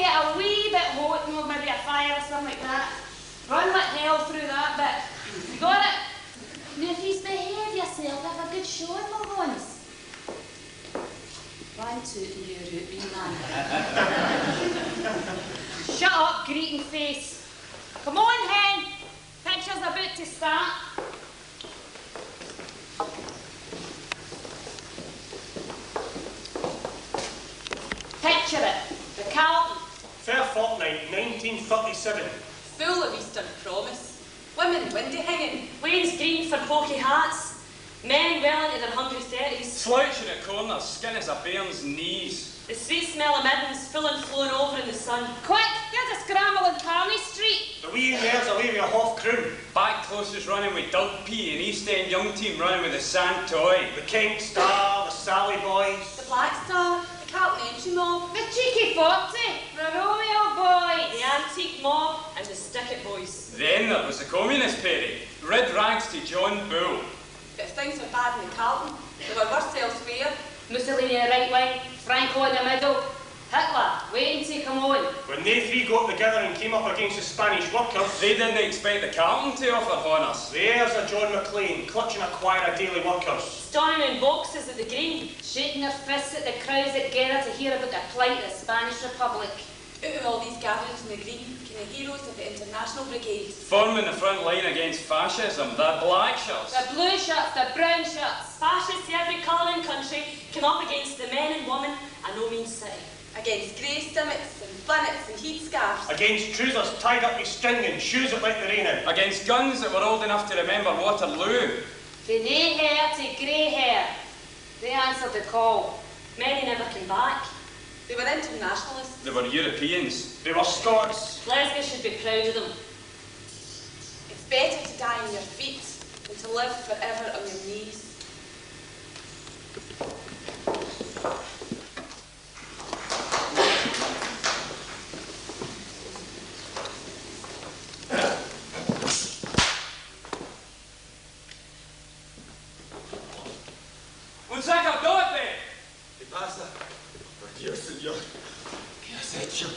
get a wee bit hot, you know, maybe a fire or something like that. Run like hell through that bit. You got it? Now if you behave yourself, have a good show in my ones. Run to you, wee man. Shut up, greeting face. Come on, hen. Picture's about to start. Picture it. The Calton. Fair fortnight, 1937. Full of Eastern promise. Women windy hanging. Wayne's green for pokey hats. Men well into their hungry 30s. Slouching at corners, skin as a bairn's knees. The sweet smell of middens full and flowing over in the sun. Quick, get a scramble in Carney Street. The wee mares away with a half crew. Back closest running with Doug P. and East End young team running with the Sand Toy. The Kent Star, the Sally Boys. The Black Star. The Calton Entry Mob. The Cheeky 40. The Romeo Boys. The Antique Mob and the Stick-It Boys. Then there was the Communist party. Red rags to John Bull. But if things were bad in the Calton, they were worse elsewhere. Mussolini in the right wing, Franco in the middle, Hitler waiting to come on. When they three got together and came up against the Spanish workers, They didn't expect the Calton to offer honours. the heirs of John McLean clutching a choir of daily workers. Storming in boxes at the Green. Shaking their fists at the crowds that gather to hear about the plight of the Spanish Republic. Out of all these gatherings in the Green came the heroes of the International Brigade. Forming the front line against fascism, the black shirts. The blue shirts, the brown shirts. Fascists of every colour and country came up against the men and women of no mean city. Against grey stomachs and flannets and heat scarves. Against trousers tied up with string and shoes that let the rain in. Against guns that were old enough to remember Waterloo. From nae hair to grey hair. They answered the call. Many never came back. They were internationalists. They were Europeans. They were Scots. Glasgow should be proud of them. It's better to die on your feet than to live forever on your knees. Un sacerdote! ¿Qué pasa? Por Dios, Señor. ¿Qué has hecho?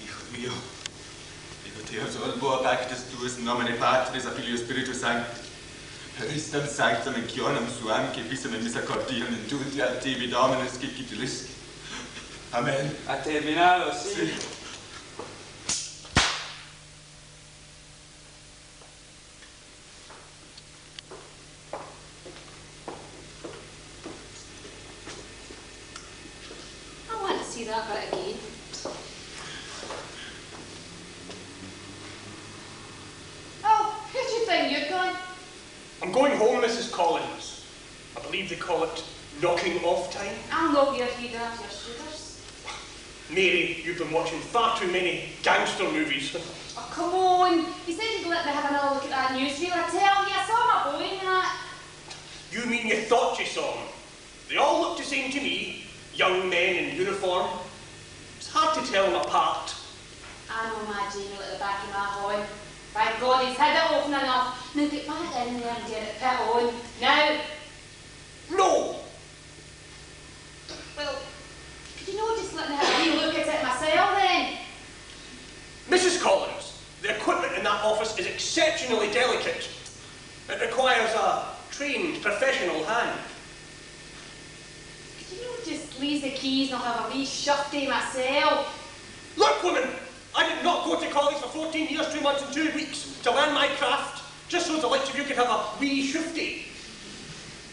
Hijo mío. Io te salvo a pactus tuus in nomine Patris, a Filio Spiritus Sancti. Peristam sanctam in cionam suam, che visum in misericordiam in tutti altivi Dominus cicilis. Amen. Ha terminado, sí. Sí. I want to see that bit again. Oh, who do you think you're going? I'm going home, Mrs. Collins. I believe they call it knocking off time. I'll knock your head off your shoulders. Mary, you've been watching far too many gangster movies. Oh, come on. You said you'd let me have another look at that newsreel. I tell you, I saw my boy in that. You mean you thought you saw them? They all look the same to me. Young men in uniform. It's hard to tell them apart. I know my Jamie at the back of my horn. Thank God he's had it often enough. Now get back in there and get it put on. Now. No! Well, could you not just let me have a wee look at it myself then? Mrs. Collins, the equipment in that office is exceptionally delicate. It requires a trained professional hand. Could you not just leave the keys and I'll have a wee shufty myself? Look, woman! I did not go to college for 14 years, 2 months and 2 weeks to learn my craft, just so the likes of you could have a wee shifty.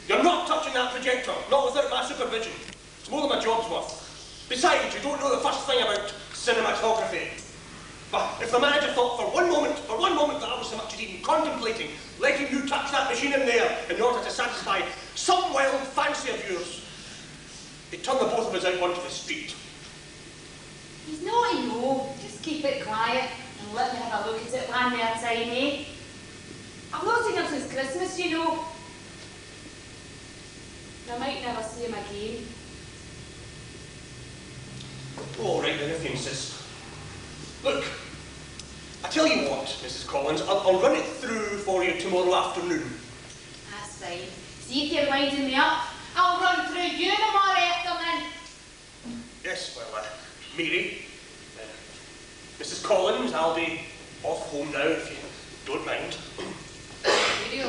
You're not touching that projector, not without my supervision. It's more than my job's worth. Besides, you don't know the first thing about cinematography. But if the manager thought for one moment that I was so much as even contemplating letting you touch that machine in there in order to satisfy some wild fancy of yours, he'd turn the both of us out onto the street. He's naughty, no. Just keep it quiet and let me have a look at it one more time, eh? I've not seen him since Christmas, you know. I might never see him again. All right then, if you insist. Look, I tell you what, Mrs. Collins, I'll run it through for you tomorrow afternoon. That's fine. See if you're winding me up. I'll run through you tomorrow afternoon. Yes, well, Mary, Mrs. Collins, I'll be off home now if you don't mind. Radio.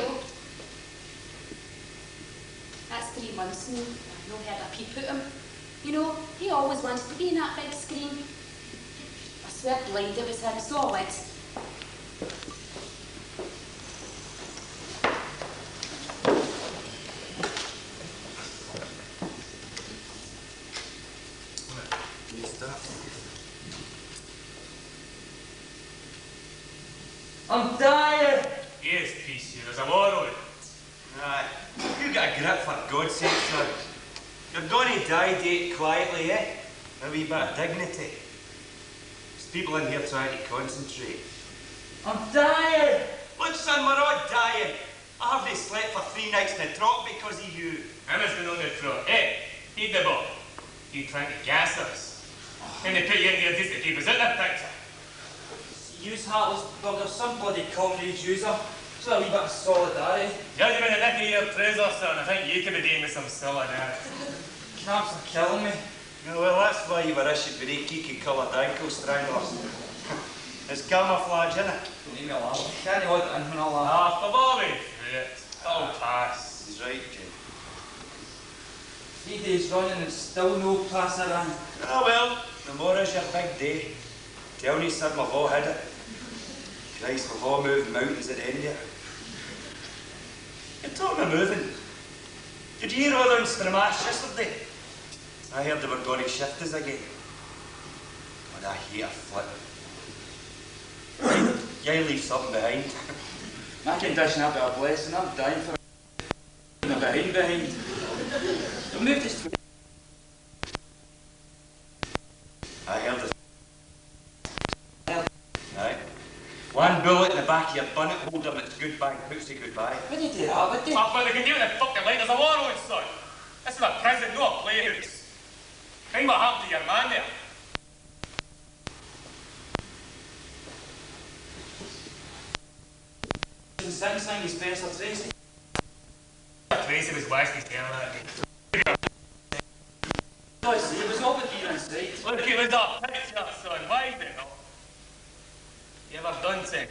That's 3 months now. I've not heard a peep at him. You know, he always wanted to be in that big screen. I swear blind it was him, solid. I'm dying! Yes, peace, there's a moral in it. Aye, you got a grip for God's sake, son. You're gonna die, date quietly, eh? A wee bit of dignity. There's people in here trying to concentrate. I'm dying! Look, son, we're all dying. I hardly slept for 3 nights in the trot because of you. I'm just going on the throat. Hey, heed the ball. You trying to gas us? And they put you in here just to keep us in the picture. Use heartless bugger, somebody comrades user. Just a wee bit of solidarity. Judging by the nick of your trousers, son, I think you could be doing with some solidarity. Camps are killing me. Oh, well, that's why you were issued with 8 geeky-coloured ankle stranglers. It's camouflage, innit? Don't leave me alone. Can't hold it in when I laugh. Ah, for Bobby, it'll pass. He's right, Jim. 3 days running and still no pass around. Ah, well, tomorrow's your big day. Tell me, son, we've all had it. Christ, we've all moved mountains at the end of it. You're talking of moving. Did you hear all them Stramash yesterday? I heard they were going to shift us again. God, I hate a flip. You leave something behind. My condition a bit of blessing. I'm dying for a behind. Don't move this way. I heard it. Aye. One bullet in the back of your bonnet holder and it's goodbye. Who's say goodbye? What do you do that? What do you... Oh, but they can do what the fuck they like. There's a war on, son. This is a prison, not a playhouse. Think what happened to your man there. Sing Spencer Tracy. Tracy was wasting his hair that day. No, I see, it was all but being inside. Look, it was a picture, son. Why the hell? You ever done something?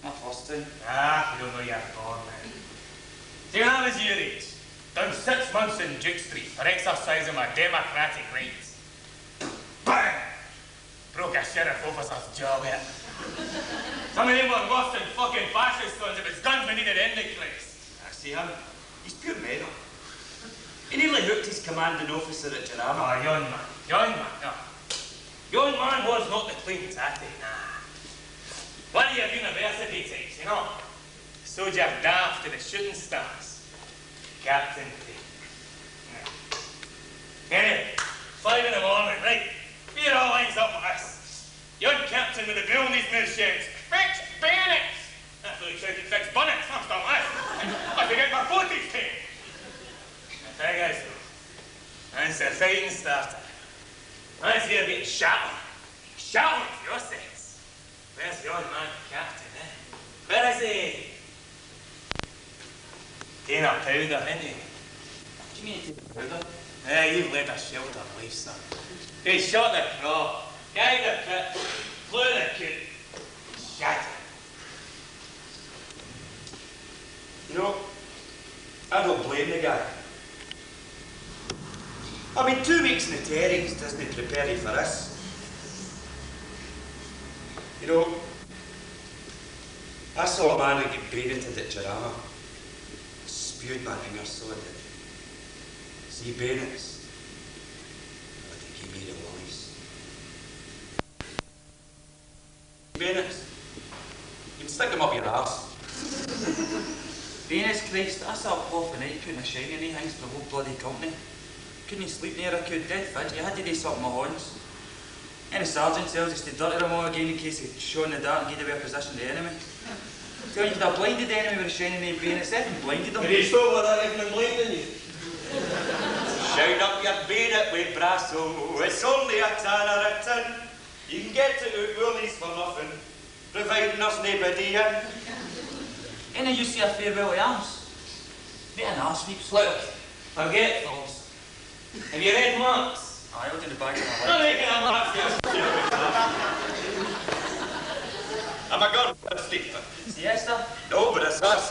My first time. Ah, you don't know you're born, man. See, when I was your age, done 6 months in Duke Street for exercising my democratic rights. Bang! Broke a sheriff officer's jaw with it. Some of them were worse than fucking fascist ones. It was guns we needed in the place. I see him. He's pure metal. He nearly hooked his commanding officer at Jarama. Oh, young man, no. Young man was not the clean tatty, nah. One of your university types, you know. Soldier daft to the shooting stars. Captain T. Anyway, 5 in the morning, right? We're all lines up with us. Young captain with the bill in his mouth shouts, "Fix bayonets!" I thought he shouted, "Fix bonnets." I'm still left. I forget my 40s team. The thing is, once the fighting started, once you're getting shot for your sakes. Where's the old man, captain, eh? Where is he? Taking a powder, isn't he? What do you mean take a powder? You've led a sheltered life, son. He shot the craw, gave the pit, flew the coot, shattered. You know, I don't blame the guy. I mean, 2 weeks in the Terrings doesn't prepare you for this. You know, I saw a man who got branded at Jarama. Spewed my finger so I did. See bayonets? I think he made it wise. Bayonets? You can stick them up your arse. Venus Christ, I sat up half the night putting a shine in these things for the whole bloody company. Couldn't sleep near, I could dead fidget. I had to do something with my horns. And the sergeant tells us to dirty them all again in case he shone in the dark and gave away a position to the enemy. Tell you could have blinded the enemy with a shining name bayonets, and blinded them. Are you sure with that even blinding you? Shine up your bayonet with brasso, it's only a tanner a tin. You can get to Willy's for nothing, providing there's nobody in. Ain't you see a farewell to arms? Bit an arse sweeps. Look, forgetfuls. Have you read Marx? I held in the back of my Not leg. making a Marx,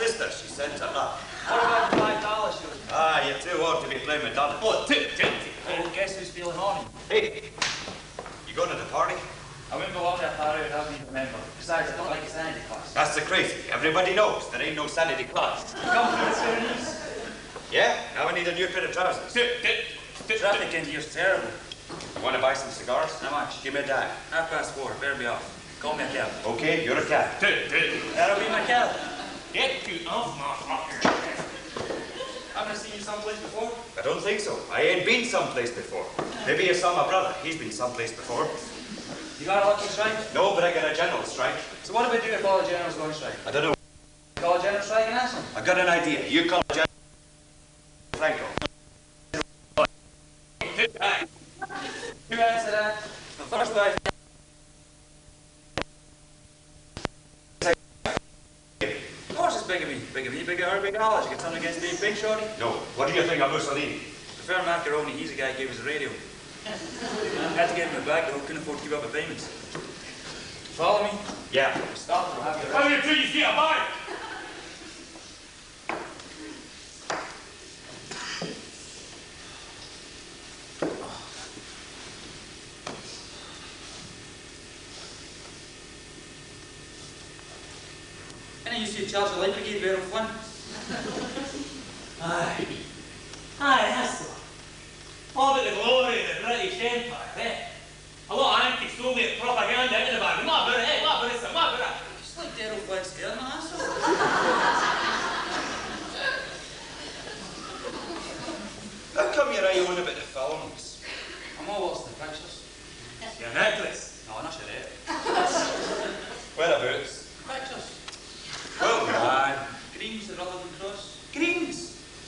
sister. She sent her up. What about the $5 she was? Ah, you're too old to be playing Madonna. Oh, tip. Oh, guess who's feeling horny? Hey, you going to the party? I wouldn't go up there far out, I don't even remember. Besides, I don't like a sanity class. That's the crazy. Everybody knows there ain't no sanity class. Come through the Sudanese. Yeah, now I need a new pair of trousers. Tip. Traffic in here's terrible. You want to buy some cigars? How much? Give me a dime. 4:30, better be off. Call me a cab. Okay, you're a cab. Tip. That'll be my cab. Get you off my fucker. Haven't I seen you someplace before? I don't think so. I ain't been someplace before. Maybe you saw my brother. He's been someplace before. You got a lucky strike? No, but I got a general strike. So what do we do if all the generals go on strike? I don't know. Call a general strike and ask them. I got an idea. You call General Franco. You answer that. The first way. Of course it's big of me. Big of me, big of her, big of Alex. You get something against being big, shorty? No. What do you think of Mussolini? Prefer macaroni. He's the guy who gave us the radio. I had to give him a bag though. Couldn't afford to keep up with payments. Follow me? Yeah. Stop or have your How many trees get a bite? And I used to charge the light brigade there on Flint. Aye, that's the one. All about the glory of the British Empire, eh? A lot of anti-Soviet propaganda into the bag. What about it, eh? What about it, son? What about it? Just like Daryl Flint's hair, no asshole. How come you're right on about the films? I'm all watching the pictures. Your necklace. No, not sure it. Whereabouts? Pictures. Well, Greens, the Rutherford Cross. Greens.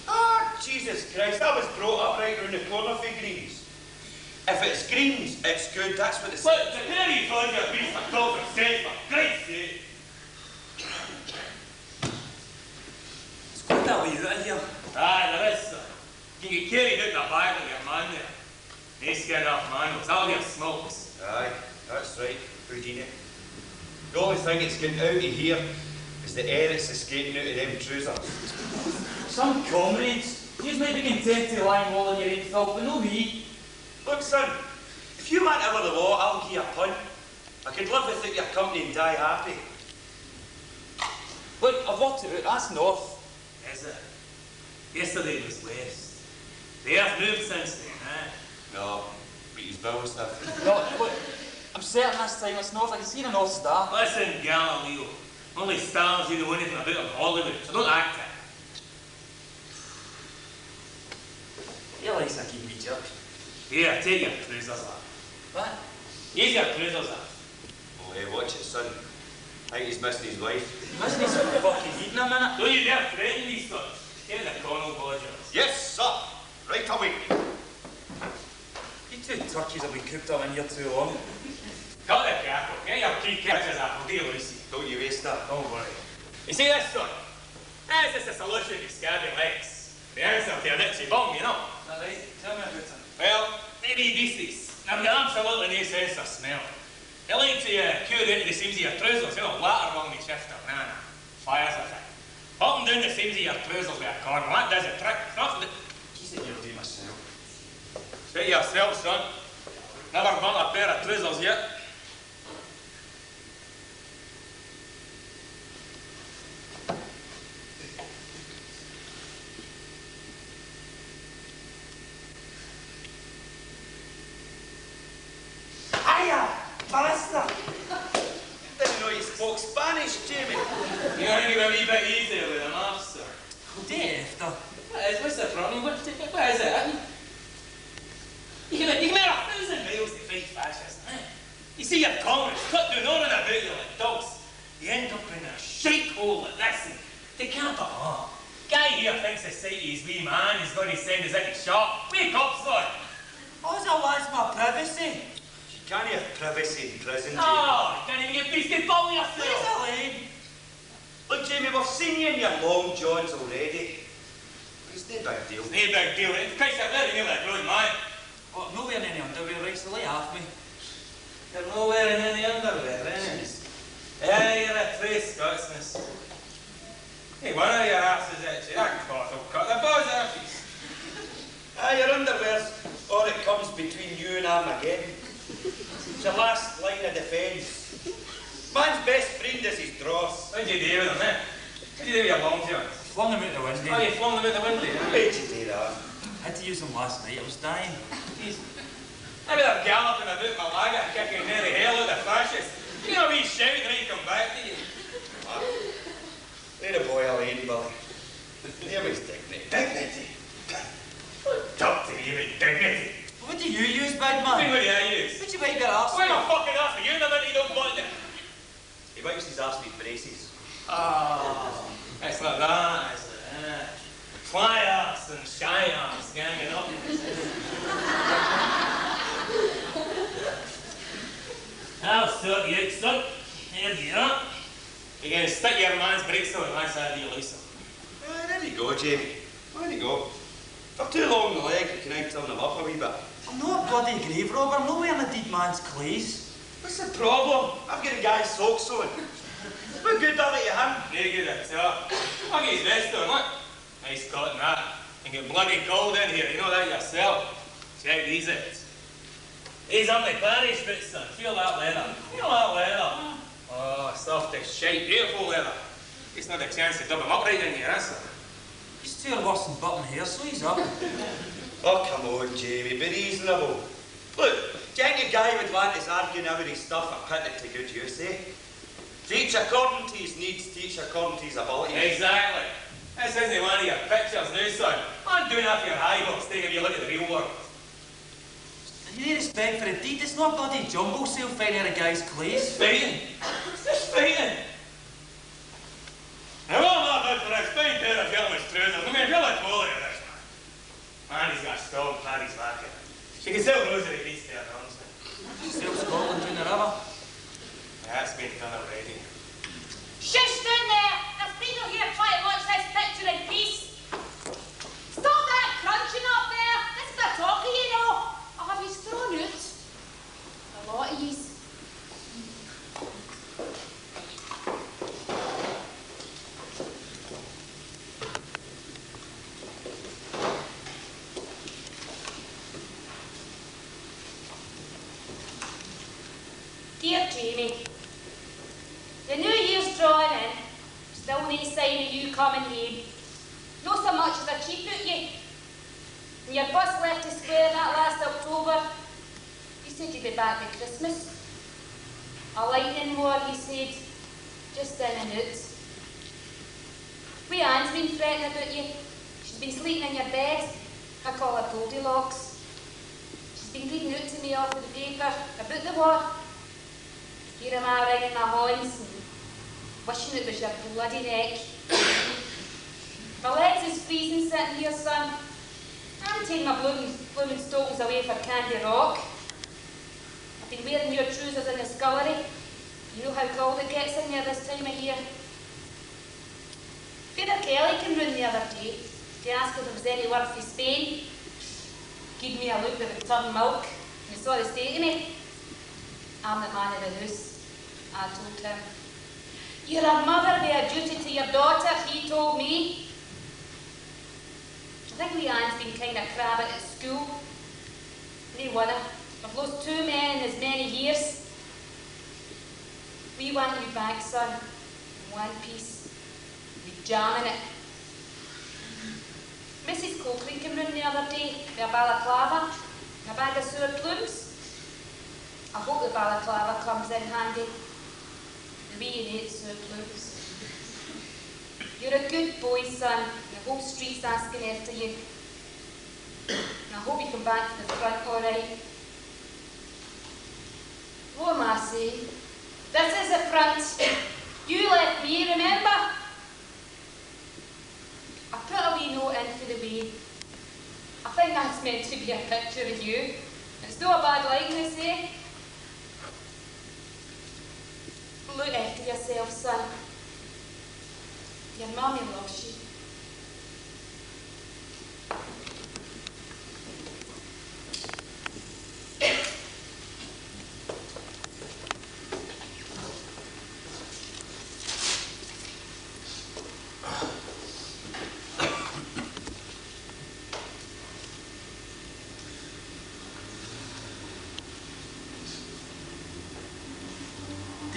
Ah, Jesus Christ, I was brought up right round the corner for Greens. If it's Greens, it's good, that's what it's... Look, the pair of you thought your beast for Calton said, for Christ's sake. It's good that way out of here. Aye, there is, sir. You can get carried out in a bag like your man there. They scared off manuals, that'll be a smokes. Aye, that's right, Houdini. The only thing that's getting out of here is the air that's escaping out of them trousers. Some comrades. You might be content to lie and roll in your own filth, but no me. Look, son, if you want ever the law, I'll give you a punt. I could live without your company and die happy. Look, I've worked it out, that's north. Is it? Yesterday was west. The earth moved since then, eh? No, but he's built stuff. No, look, I'm certain this time it's north. I can see the North Star. Listen, Galileo. Only stars you know anything about in Hollywood, so don't act it. You like I keep me jerk. Here, take your trousers off. What? Use your trousers off. Oh, hey, watch it, son. I think he's missed his wife. Must be some fucking heat in a minute. Don't you dare threaten these guys. Give the Connell Bodgers. Yes, sir. Right away. You two turkeys have been cooped up in here too long. Cut the cackle. Get your key catches up. I'll deal with you. Don't you waste that. Don't worry. You see this, son? This is the solution to scabby legs. The answer to an itchy bum, you know. All right, tell me about it. Well, maybe beasties. I've got absolutely no sense of smell. They like to cure into the seams of your trousers, you know, water along the shifter. Nah. Fire's a thing. Up and down the seams of your trousers with a corner. That does a trick. Nothing. He said you'll do myself. Say yourself, son. Never bought a pair of trousers yet. Basta! Didn't know you spoke Spanish, Jamie. You're going to be a wee bit easier with a master. Dave, What's the problem? What is it? You can make 1,000 miles to fight fascists, eh? You see your comrades cut down on and about you like dogs. You end up in a shite hole like this and they can't put on. Guy here thinks society's wee man is going to send us into shop. Wake up, son! all I want's my privacy. You can't have privacy in prison, Jamie. Oh, you can't even get biscuit ball yourself. Please, Elaine. Look, Jamie, we've seen you in your long johns already. It's no big deal. It's no big deal. It's quite a very near that road, man. What, no wearing any underwear, right, so lay off me. You're not wearing any underwear, eh? Yeah, you're a true Scotsman. Hey, one of your asses itchy. That cloth will cut the buzz off you. Your underwear's all it comes between you and Armageddon. It's your last line of defence. Man's best friend is his dross. What did you do with them, eh? What did you do with your long johns? Flung them out the window. Oh, you flung them out the window, eh? Why'd you do that? I had to use them last night, I was dying. Jeez. Maybe they're galloping about my lager, kicking nearly hell out of fascists. You know, we shout and they come back to you. Let a boy alone, Billy. There was dignity. Dignity? Talk to me about dignity. What do you use, big man? What do I use? What do you wipe your arse Why with? not fucking ask me? You the minute you don't want it. He wipes his arse with braces. Oh, it's like that, is it? Fly arse and shy arse ganging up. I'll sort you out, son. Here you are. You're going to stick your man's brakes on my side of you, Lisa. There you go, Jamie. There you go. For too long the leg, you can turn them up a wee bit. I'm not a bloody grave robber, I'm not wearing a dead man's clothes. What's the problem? I've got a guy's socks on. What good are they to him? No good at all. Look at his vest on, look. Nice cotton that. You get bloody cold in here, you know that yourself. Check these out. These are my parish boots, son. Feel that leather. Feel that leather. Oh, soft as shite. Beautiful leather. It's not a chance to dub them up right in here, is there? These two are worse than button hair sleeves up. Oh, come on, Jamie, be reasonable. Look, do you think a guy would want us arguing over his stuff or putting it to good use, eh? Teach according to his needs, teach according to his abilities. Exactly. This isn't one of your pictures now, son. I'm doing that for your high hopes, taking a look at the real world. You need respect for a deed, it's not bloody jumbo sale fighting out a guy's clothes. Fighting? It's just fighting. Now, all I'm about for this fine pair of gentleman's trousers, I mean, really quality of this, man. Man, he's got a strong Paddy's racket. She can sell rosary beads to her hands. Sell Scotland down the river. That's been done already. Shush down there! There's people here trying to watch this picture in peace. Stop that crunching up there! This is a talkie, you know. I'll have you thrown out. A lot of yous. Dear Jamie, the new year's drawing in, still no sign of you coming home. Not so much as a cheap at you. When your bus left the square that last October, you said you'd be back by Christmas. A lightning war, he said, just in and out. Wee Anne's been fretting about you. She's been sleeping in your bed. I call her Goldilocks. She's been reading out to me off of the paper about the war. Here am I ringing my horns and wishing it was your bloody neck. My legs is freezing sitting here, son. I'm taking my blooming stockings away for Candy Rock. I've been wearing your trousers in the scullery. You know how cold it gets in there this time of year. Father Kelly came round the other day to ask if there was any word from Spain. Gave me a look that would turn milk, and he saw the state of me. I'm the man of the house, I told him. You're a mother with a duty to your daughter, he told me. I think Leanne's been kind of crabbit at school. No wonder. I've lost 2 men in as many years. We want you back, son. In one piece. We jamming it. Mrs. Coakley came round the other day with a balaclava and a bag of sour plumes. I hope the balaclava comes in handy. The wee innate sour plumes. You're a good boy, son. The whole street's asking after you. And I hope you come back to the front all right. What am I saying? This is the front. You left me, remember? I put a wee note in for the way. I think that's meant to be a picture of you. It's not a bad likeness, eh? Look after yourself, son. Your mummy loves you.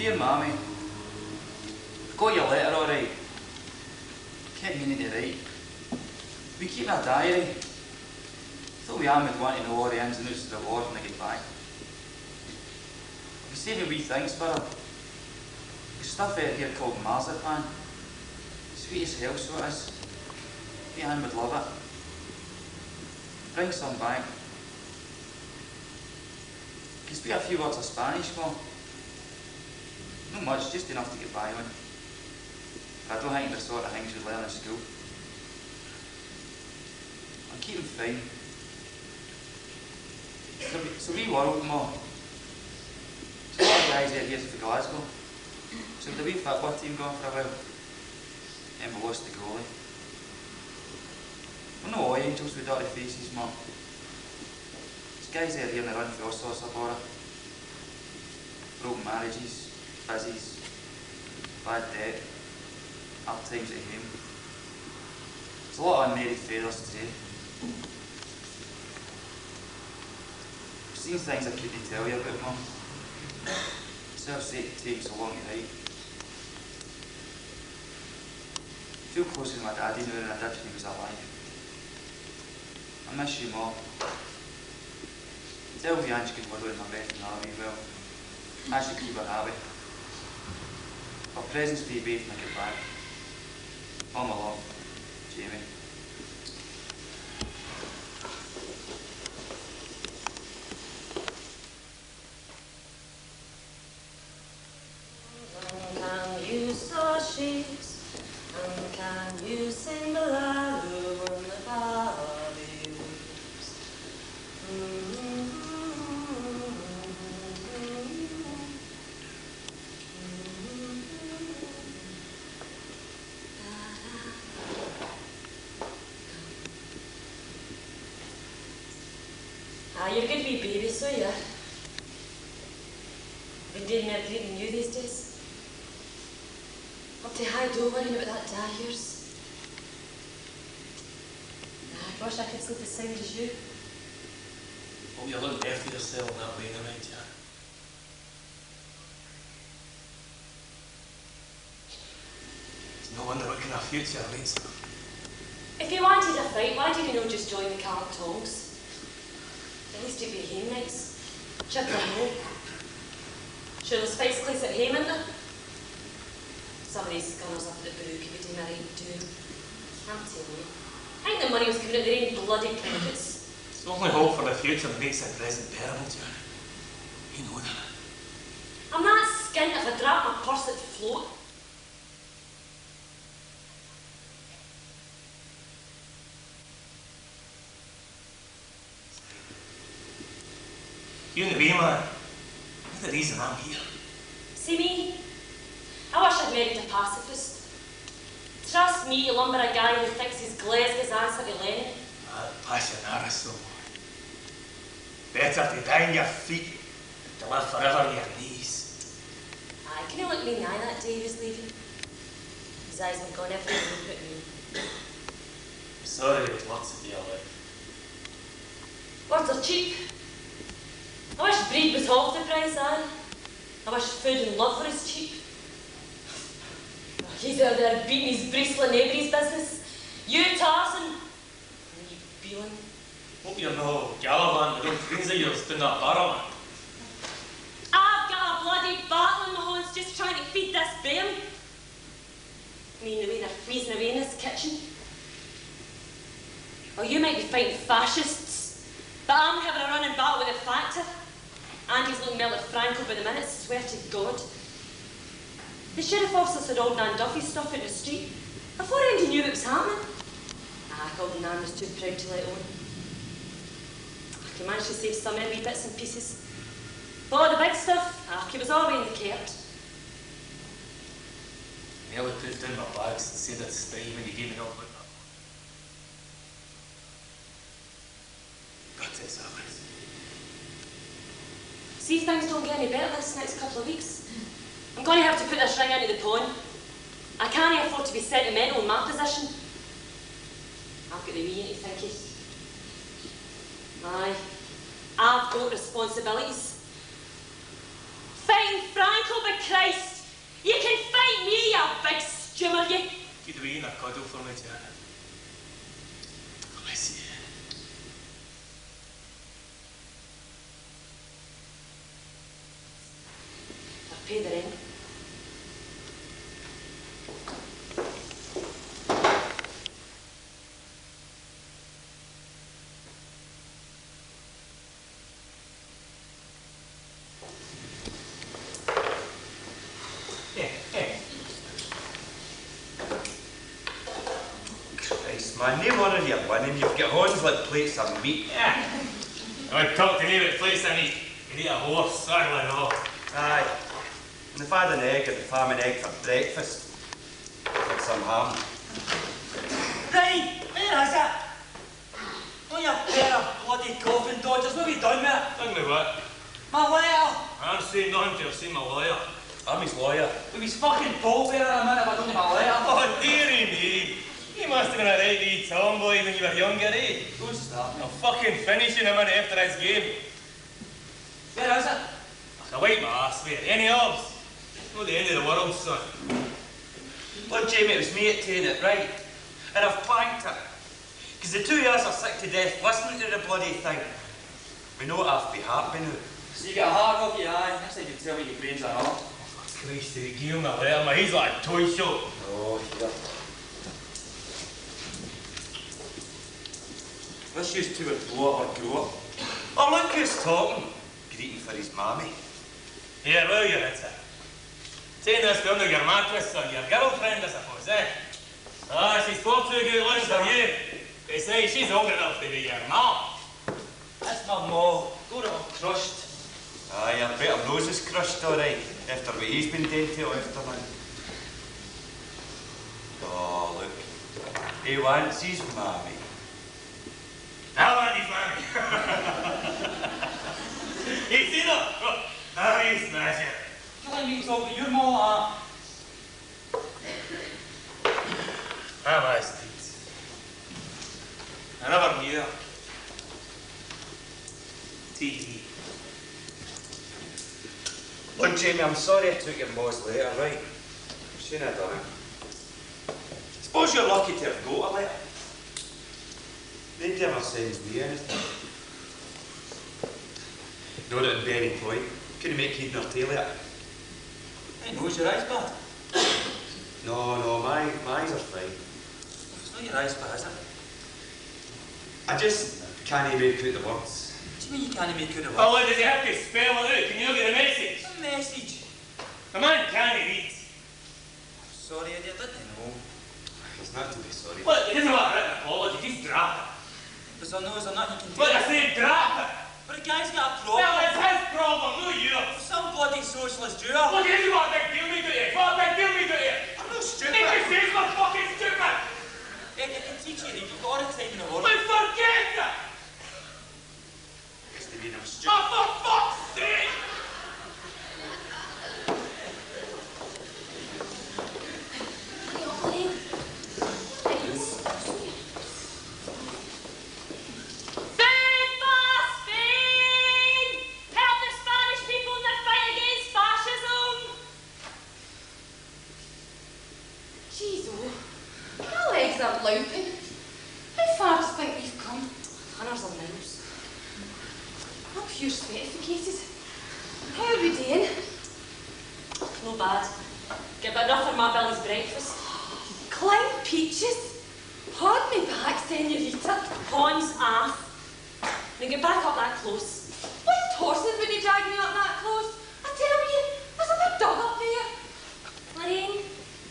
Dear Mammy, I've got your letter all right. Kept meaning to write. We keep a diary. Thought we Anne would want to know all the ins and outs of the war when I get back. We save a wee things for her. There's stuff out here called marzipan. Sweet as hell, so it is. The Anne would love it. Bring some back. Can speak a few words of Spanish, Mum. Not much, just enough to get by on. But I don't think they're the sort of things you learn in school. I'm keeping fine. It's a wee world, Mum. There's a lot of guys out here for Glasgow. So the wee football team gone for a while. And we lost the goalie. We're not all angels with dirty faces, Mum. There's guys out here in the run for all sorts of bother. Broken marriages, fizzies, bad debt, hard times at home. There's a lot of unmarried fathers today. I've seen things I couldn't tell you about, Mum. Self-sake it takes so long to write. I feel closer to my daddy now than I did when he was alive. I miss you, Mum. Tell me Ange can whirl in my breath and army well. I should keep her happy. Her presence for you both when I get back. All my love, Jamie. Can you saw sheets? And can you sing the laloo when the valley weeps? You're a good wee baby, so yeah. Been doing me a greeting you these days. Up to high door worrying about that dad of yours. I wish I could sleep the same as you. Hope you're looking after yourself in that way tonight, yeah. It's no wonder what kind of future awaits them. If you wanted a fight, why did you not just join the Caltons? At least it'd be hame nights. Chip and home. Sure, there's fights close at home, isn't there? Some of these gunners up at the brew could be doing a right do. I'm telling you. I think the money was coming out their own bloody pockets. It's the only hope for the future that makes the present bearable, John. You know that. I'm not skint if I drop my purse at the float. You and the wee man, you're the reason I'm here. See me? I wish I'd married a pacifist. Trust me to lumber a guy who thinks he's Glasgow's answer to Lenny. Passionara so. Better to die on your feet than to live forever on your knees. Aye, can you look me in the eye that day he was leaving? His eyes had gone everywhere but me. I'm sorry it was lots of your life. Words are cheap. I wish breed was half the price, aye. I wish food and love were as cheap. He's out there beating his bracelet in everybody's business. You, Tarzan, and you, Beelan. Hope you're no Galavan, the old friends of yours doing that barrel. I've got a bloody battle in my hands just trying to feed this bairn. I mean, the way they're freezing away in this kitchen. Well, you might be fighting fascists, but I'm having a running battle with a factor. Andy's looking more like Franco by the minute, swear to God. The sheriff officer said old Nan Duffy's stuff in the street before Andy knew what was happening. Old Nan was too proud to let on. He managed to save some wee bits and pieces. But all the big stuff, he was all in the cart. Maley put down my bags and said I'd stay when he gave me all about that. Got this, Alex. See if things don't get any better this next couple of weeks. I'm going to have to put this ring into the pawn. I can't afford to be sentimental in my position. I've got the wee to think of. Aye, I've got responsibilities. Fighting Franco, by Christ with you. I see. I've paid the rent. Man, no wonder you're winning. You've got horns like plates of meat. Yeah. I'd talk to me about plates of meat. You'd eat a horse, certainly not. Aye. And if I had an egg and a farm and egg for breakfast, with some ham. Right, where is it? Oh, you pair of bloody Govan dodgers, what have you done with it? Done with what? My letter! I'm saying nothing till I've seen my lawyer. I'm his lawyer. With his fucking pole bearer a minute if I don't have my letter. Oh, dearie me. You must have been a right wee tomboy when you were younger, eh? Who's that? I'll fucking finish in a minute after this game. Where is it? I'll wipe my ass, mate. Any obs? Not the end of the world, son. Look, Jamie, it was me that taken it, right? And I've planked it. Because the two of us are sick to death listening to the bloody thing. We know what I've be happy now. So you got a heart of your eye. Next time you tell me your brains are not. Christ, give him a letter, mate. He's like a toy shop. Oh, here. This used to would blow up or grow up. Oh, look who's talking. Greeting for his mammy. Here, will you, it's it. Saying this down to your mattress, son. Your girlfriend, I suppose, eh? Ah, she's far too good looking for you. They say she's old enough to be your mom. That's my ma. Got it all crushed. Aye, I bet her nose is crushed all right, after what he's been doing to her after now. Oh, look. He wants his mammy. I want his mammy. You seen her? Oh, you smash it. You let me talk to your ma, I'm my streets. Another year. TV. Look, Jamie, I'm sorry I took your ma's letter, right? Shouldn't have done it. Suppose you're lucky to have got a letter. They never sends me anything. Not at any point. Couldn't make heed nor tail of it. Hey, knows your eyes bad. No, my eyes are fine. It's not your eyes bad, is it? I just can't make out the words. What do you mean you can't make out the words? Oh, does he have to spell it out? Can you not get the message? A message? A man can't read. Sorry, I didn't know. There's not to be sorry. Look, it doesn't want a written apology, just drop it. Because I know it's not you can Look, take I it. said drop it. But the guy's got a problem. Well, it's his problem, not yours. Some bloody socialist Jew. Look, this is what a big deal we do here. What a big deal we do here. I'm not stupid. English says we're fucking stupid. I can teach you, you've got all the time in the world. But forget it. Because they mean I'm stupid. Oh, for fuck's sake. Louping. How far do you think we've come? Hundreds of miles. I'm pure spetificated. How are we doing? No bad. Get about enough for my belly's breakfast. Climb peaches? Hold me back, senorita. Pawns ass. Now get back up that close. What horses would you drag me up that close? I tell you, there's a big dog up there. Lorraine,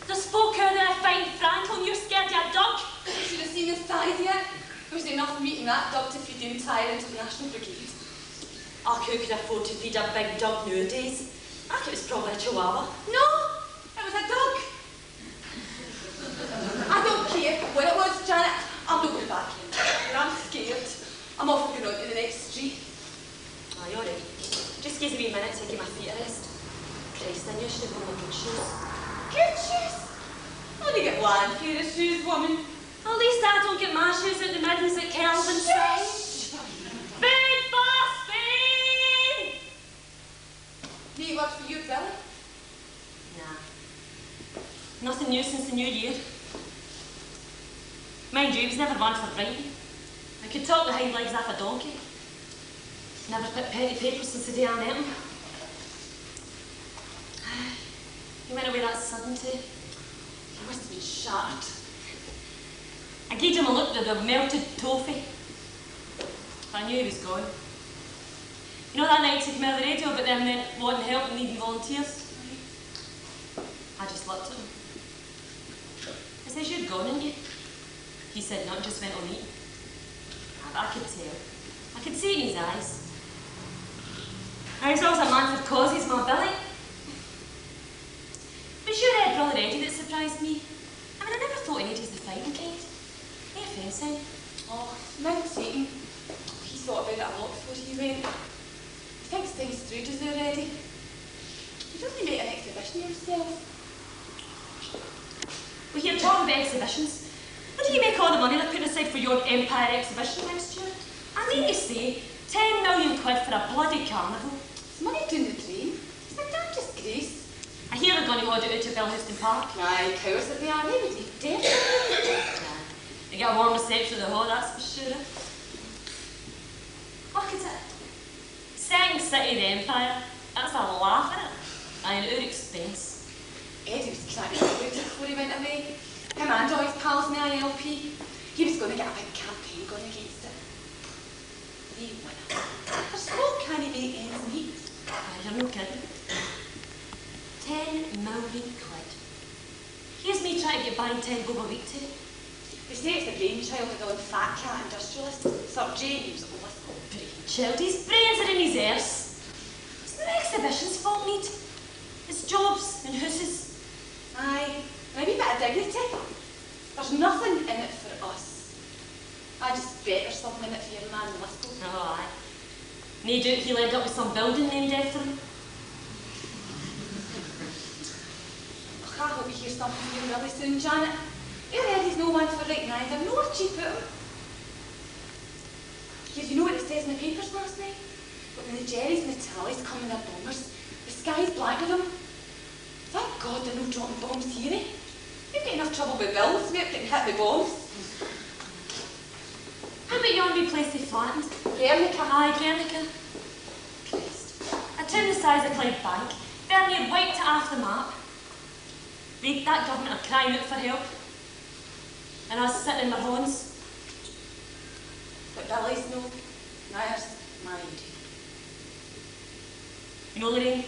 there's folk out there fighting Franco and you're scared of a dog. You should have seen his thighs yet. There's enough meat in that dog to feed the entire International Brigade. Who could afford to feed a big dog nowadays? I thought it was probably a chihuahua. No, it was a dog. I don't care what it was, Janet. I'm not going back in. I'm scared. I'm off and going on to the next street. Ah, you're right. Just give me a wee minute to get my feet a rest. Christ, I knew I should have worn my good shoes. Good shoes? Only get one pair of shoes, woman. At least I don't get my shoes out the middens at Calton. Shush! Food for Spain! Need work for you, Billy? Nah. Nothing new since the new year. Mind you, he was never one for writing. I could talk the hind legs off a donkey. Never put pen to paper since the day I met him. He went away that sudden too. He must have been shattered. I gave him a look with a melted toffee. I knew he was gone. You know that night he came out of the radio about them men wanting help and needing volunteers? I just looked at him. I says, "You'd gone, hadn't you?" He said, "Not just went on eating." I could tell. I could see it in his eyes. I was always a man for causes, my Billy. But sure, Ed, brother Eddie, that surprised me. I mean, I never thought Eddie's the fighting kind. No offence, eh? Oh, now Satan. He thought about it a lot before he went. He thinks things through, does he already? He doesn't make an exhibition himself. We hear talking about exhibitions. What do you make all the money they're putting aside for your Empire exhibition next year? I mean to say, 10 million quid for a bloody carnival. It's money down the drain. It's a damn disgrace. I hear they're going to hold it out to Belhouston Park. Aye, cowards that they are, they would be dead. They get a warm reception at the hall, that's for sure. Look at it. Second city of the Empire. That's a laugh, isn't it? And at our expense. Eddie was cracking about it before he went away. Him and all his pals in the ILP. He was going to get a big campaign going against it. They won it. For small can he make ends meet? Aye, you're no kidding. 10 million quid. Here's me trying to get buying 10 bob a week too. They say it's the brainchild of the old fat cat industrialist, Sir James Lithgow. Brainchild? His brains are in his ears. It's no exhibition's fault, need. It's jobs and hooses. Aye, and a wee bit of dignity. There's nothing in it for us. I just bet there's something in it for your man Lithgow. Oh, aye. No doubt he'll end up with some building named after him. I hope you hear something from you really soon, Janet. Your Eddie's no one for writing either, nor cheap at him. Did you know what it says in the papers last night? But when the Jerrys and the Tallies come in their bombers, the sky's black with them. Thank God they're not dropping bombs here, eh? We've got enough trouble with bills without getting hit with bombs. How about your wee place they flattened? Guernica. Aye, Guernica. Christ. A town the size of Clyde Bank, they're near wiped it off the map. That government are crying out for help. And us sitting in their horns. But Billy's no. Neither's mind. You know, Lorraine,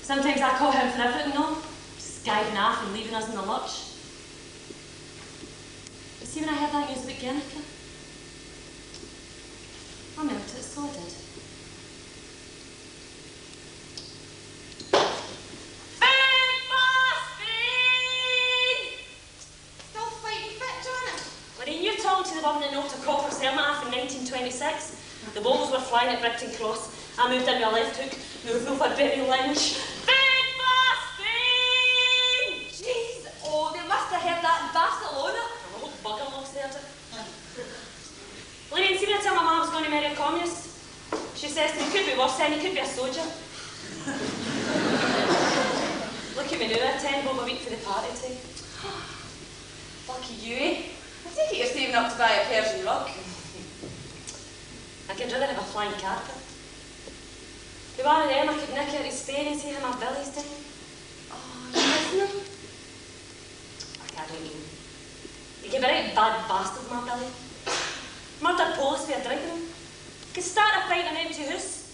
sometimes I call him for everything, no? Just guiding off and leaving us in the lurch. But see, when I heard that news about Guernica, I melted, so I did. To the one that knocked a copper's helmet off in 1926. The balls were flying at Brighton Cross. I moved into a left hook. We were over Berry Lynch. Big Boston! Jeez, oh, they must have heard that in Barcelona. The whole bugger loves heard it. Lady, see when I tell my mum I was going to marry a communist? She says to me, could be worse then, he could be a soldier. Look at me now, 10 bob a week for the party too. Lucky you, eh? I take it you're saving up to buy a Persian rug. I could rather have a flying carpet. If one of them I could nick out of Spain and see how my Billy's doing. Oh, you listen? I don't know. He gave a right bad bastard, my Billy. Murdered police with a drinking. Could start a fight in an empty house.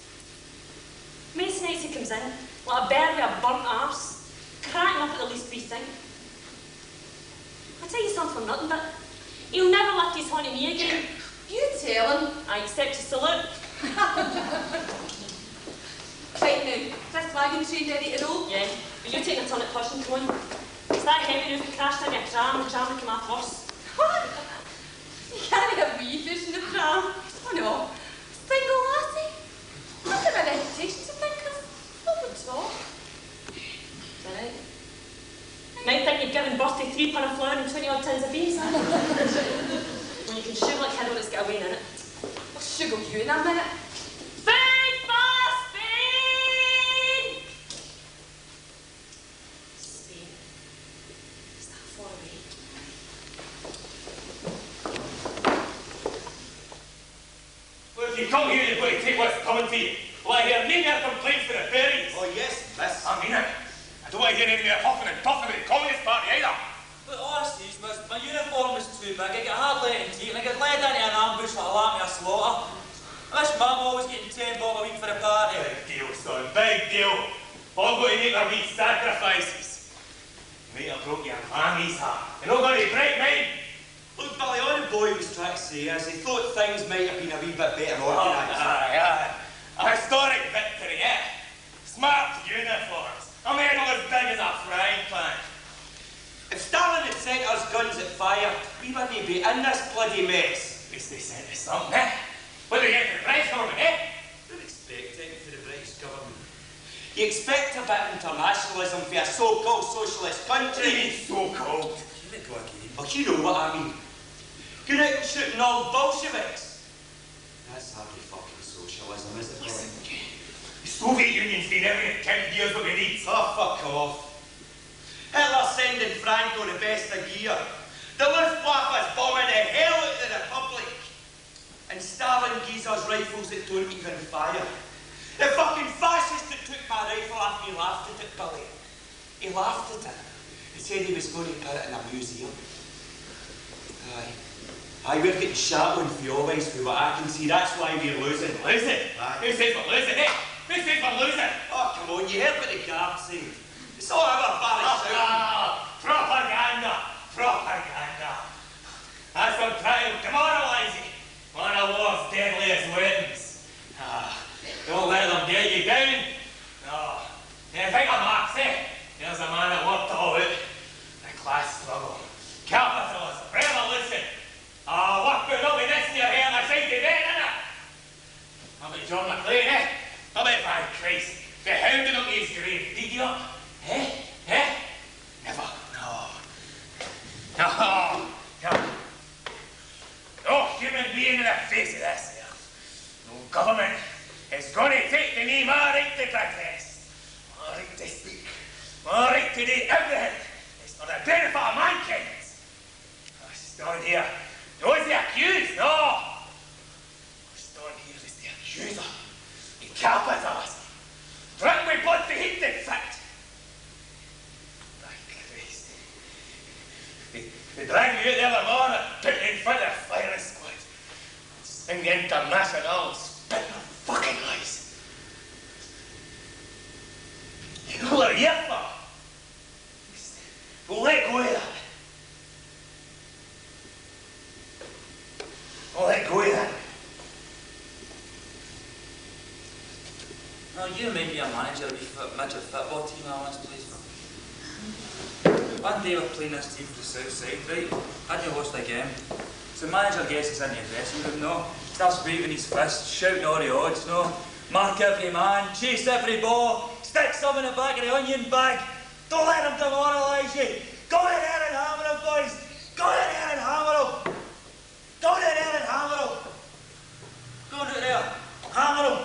Most nights he comes in, like a bear with a burnt arse, cracking up at the least wee thing. I'll tell you something for nothing, but he'll never lift his horn at me again. You tell him. I accept to salute. Right now, this wagon train ready to roll? Yeah, but you take a turn at pushing, come on. It's that heavy roof that crashed into a tram, the tram will come off first. What? You can't have wee fish in the tram. Oh no. Single lassie? That's a bit of reputation to think of. What would talk? Right. Might think you've given birth to 3 pun of flour and 20 odd tins of beans. When you can sugar like Hidden that's got a wine in it. I'll sugar you in a minute. Big Boston! Spain. Is that far away? come here, you've got to take what's coming to you. Will I hear any more complaints for the fairies? Oh, yes, miss. I mean it. I don't want to hear any more huffing and puffing at the Communist Party either. But honestly, miss, my uniform was too big. I got hard letting take and I got led into an ambush like a lamb of slaughter. I wish Mum always getting 10 bob a week for a party. Big deal, son, big deal. All got to make their wee sacrifices. Mate, I broke your mammy's heart. You're not going to break mine. Look, Billy, all the boy was trying to say is he thought things might have been a wee bit better organised. Aye. A historic victory, eh? Smart uniforms. A medal as big as a frying pan. If Stalin had sent us guns at fire, we wouldn't be in this bloody mess. At least they sent us something, eh? What do we get for the British government, eh? Don't expect anything for the British government. You expect a bit of internationalism for a so-called socialist country. So-called. Well, you know what I mean. Going out and shooting all Bolsheviks. That's hardly fucking socialism, is it, Billy? The Soviet Union's been every 10 years what we need. Oh, fuck off. Hitler's sending Franco the best of gear. The Luftwaffe's bombing the hell out of the Republic. And Stalin gives us rifles that don't even fire. The fucking fascist that took my rifle off me laughed at it, Billy. He laughed at it. He said he was going to put it in a museum. Aye, we're getting shot on for always, for what I can see. That's why we're losing. Losing? Aye. Who says we're losing, eh? Who says we're losing? Oh, come on, you heard what the guard said. It's all our barracks out. Propaganda! Propaganda! That's what I'm trying to demoralise you. One of war's deadliest weapons. Don't let them get you down. No. You think of Marx, eh? There's a man that worked all out. The class struggle. Capitalism. Revolution. What put up with this in your hair and I say to bed, innit? How about John McLean, eh? How about Van Christ? They hounded him to his grave. Did you? Eh? Never. No. No human being in the face of this here. No government is going to take to me my right to protest, my right to speak, my right to do everything. It's for the benefit of mankind. I stand here. No, as the accused, no. I stand here as the accuser. The capitalism. Drink with blood to heat the fit. By Christ. They drag me out the other morning, put me in front of the firing squad. Sing the International, spit in their fucking eyes. You know what you're here for? Don't let go of that. Don't let go of that. No, you may be a manager of a midget football team I once played for. One day we're playing this team for the south side, right? I didn't watch the game. So the manager gets us in the dressing room, no? Starts waving his fist, shouting all the odds, no? Mark every man, chase every ball, stick some in the back of the onion bag. Don't let them demoralise you. Go in there and hammer them, boys. Go in there and hammer them. Go in there and hammer them. Go in there, hammer them.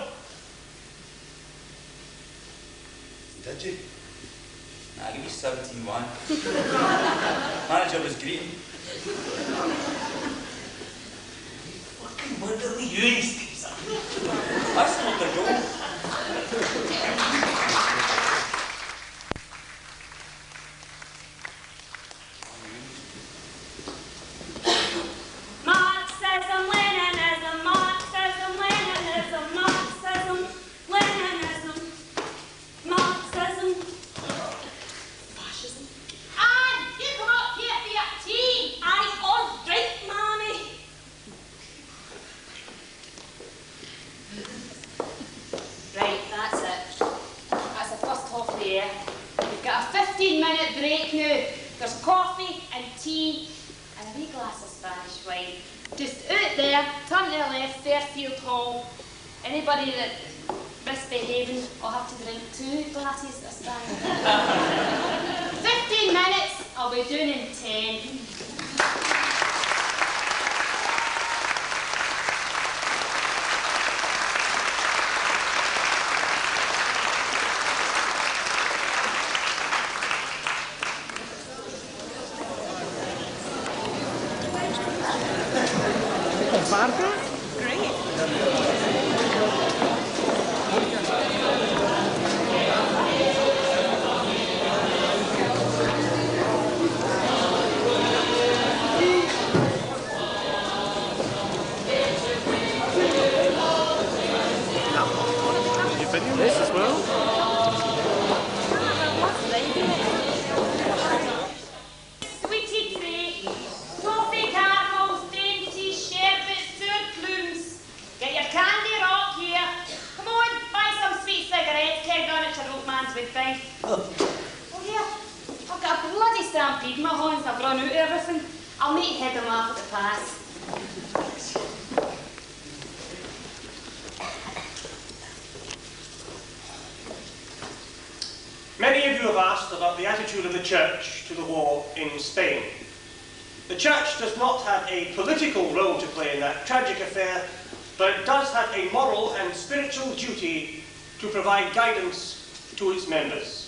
Did you? Nah, I give you 17-1. Manager was greeting. Fucking wonderly unis, son. I still the goal. Marxism, Leninism, Marxism, Leninism, Marxism, Leninism, Marxism, fascism. Anne, you come up here for your tea. Aye, all right, Mammy. Right, that's it. That's the first half of the air. We've got a 15-minute break now. There's coffee and tea and a wee glass of Spanish wine. Just out there, turn to the left, Fairfield Hall. Anybody that misbehaving will have to drink 2 glasses of Spanish wine. 15 minutes, I'll be doing in 10. Barbara? Great. Oh, here. I've got a bloody stampede in my hands. I've run out of everything. I'll make head them off at the pass. Many of you have asked about the attitude of the Church to the war in Spain. The Church does not have a political role to play in that tragic affair, but it does have a moral and spiritual duty to provide guidance to its members.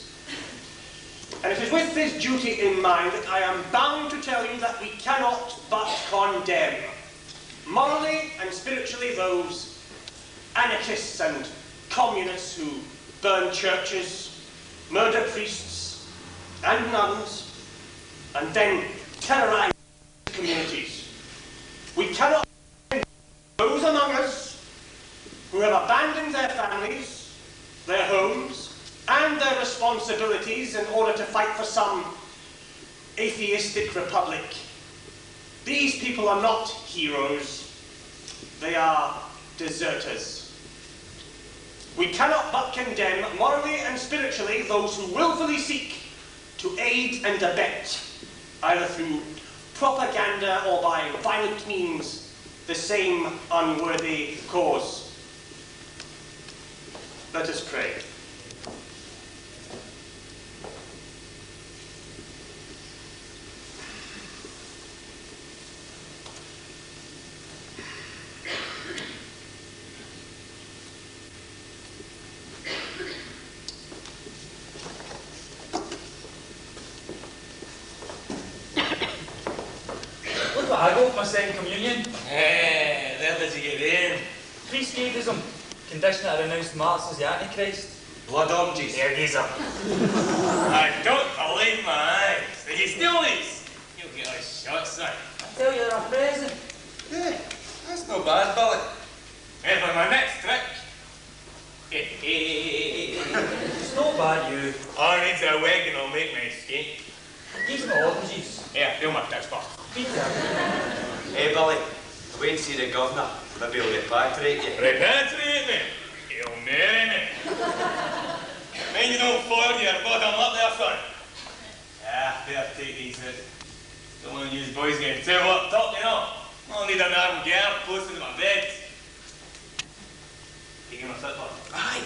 And it is with this duty in mind that I am bound to tell you that we cannot but condemn, morally and spiritually, those anarchists and communists who burn churches, murder priests and nuns, and then terrorise communities. We cannot condemn those among us who have abandoned their families, their homes, and their responsibilities in order to fight for some atheistic republic. These people are not heroes. They are deserters. We cannot but condemn, morally and spiritually, those who willfully seek to aid and abet, either through propaganda or by violent means, the same unworthy cause. Let us pray. I go for my second communion. Where did you get in? Priest gave us them. Condition that I renounced Marx as the Antichrist. Blood oranges. There these are. I don't believe my eyes. Did you steal these? You'll get a shot, son. I tell you, they're a present. Yeah, that's no bad, Billy. Wait for my next trick. It's not bad, you. All I need a wig and I'll make my escape. These are my oranges. Yeah, do my tricks first. Hey, Billy, wait and see the governor. Maybe he'll repatriate you. Repatriate me? He'll marry me. Mind you don't forward your bottom up there, son. Ah, better take these out. Don't want to use boys getting too up top, you know. I'll need an armed girl posted in my bed. Taking my slipper. Aye.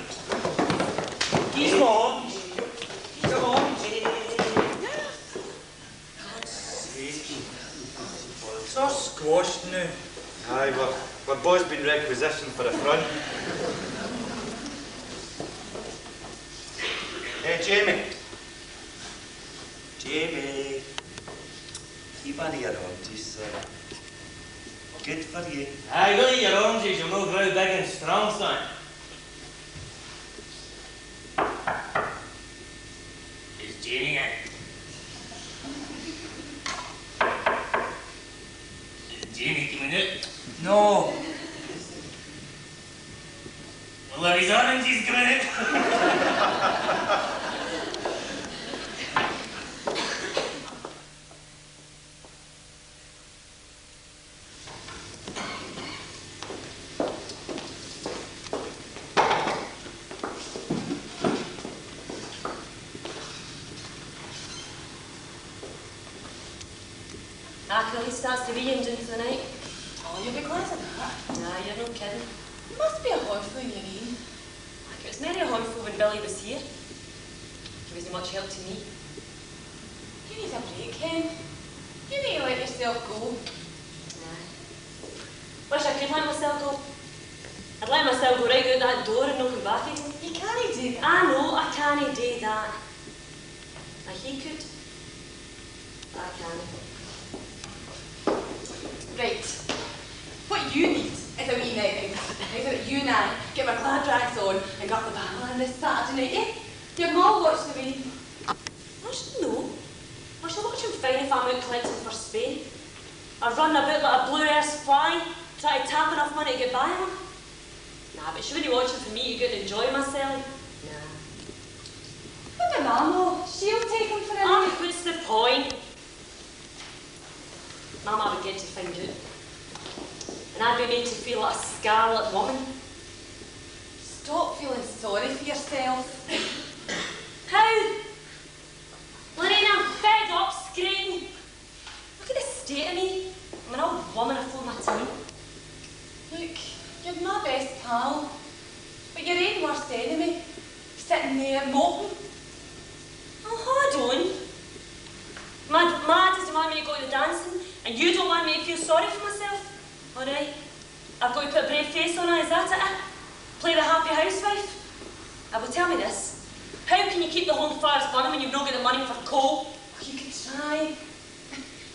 He's my orange. He's my orange. It's all squashed now. Aye, we're boys been requisitioned for the front. Hey, Jamie. Jamie. Keep on your oranges, son. Good for you. Aye, go eat your oranges, you'll know grow big and strong, son. Is Jamie in? Jamie coming out? No. Well, are his oranges coming out? He starts to be engine tonight. Oh, you'll be glad of that. Nah, you're no kidding. It must be a handful in your name. It was nearly a handful when Billy was here. He wasn't much help to me. You need a break, Ken. You need to let yourself go. Nah. Wish I could let myself go. I'd let myself go right out that door and not come back again. You can't do that. I know I can't do that. Now he could. But I can't. Right. What you need is a wee night out. So that you and I get our glad rags on and got the band on this Saturday night, eh? Your mum watched the rain. I should know. I should watch him fine if I'm out collecting for Spain. I run about like a blue air fly, try to tap enough money to get by on. Nah, but she wouldn't watch it for me, you could enjoy myself. Nah. What the Mama? She'll take him for a Ah, night. what's the point? Mama would get to find out. And I'd be made to feel like a scarlet woman. Stop feeling sorry for yourself. How? sorry for myself. Alright. I've got to put a brave face on her, is that it? Play the happy housewife? Well, tell me this. How can you keep the home fires burning when you've not got the money for coal? Oh, you could try.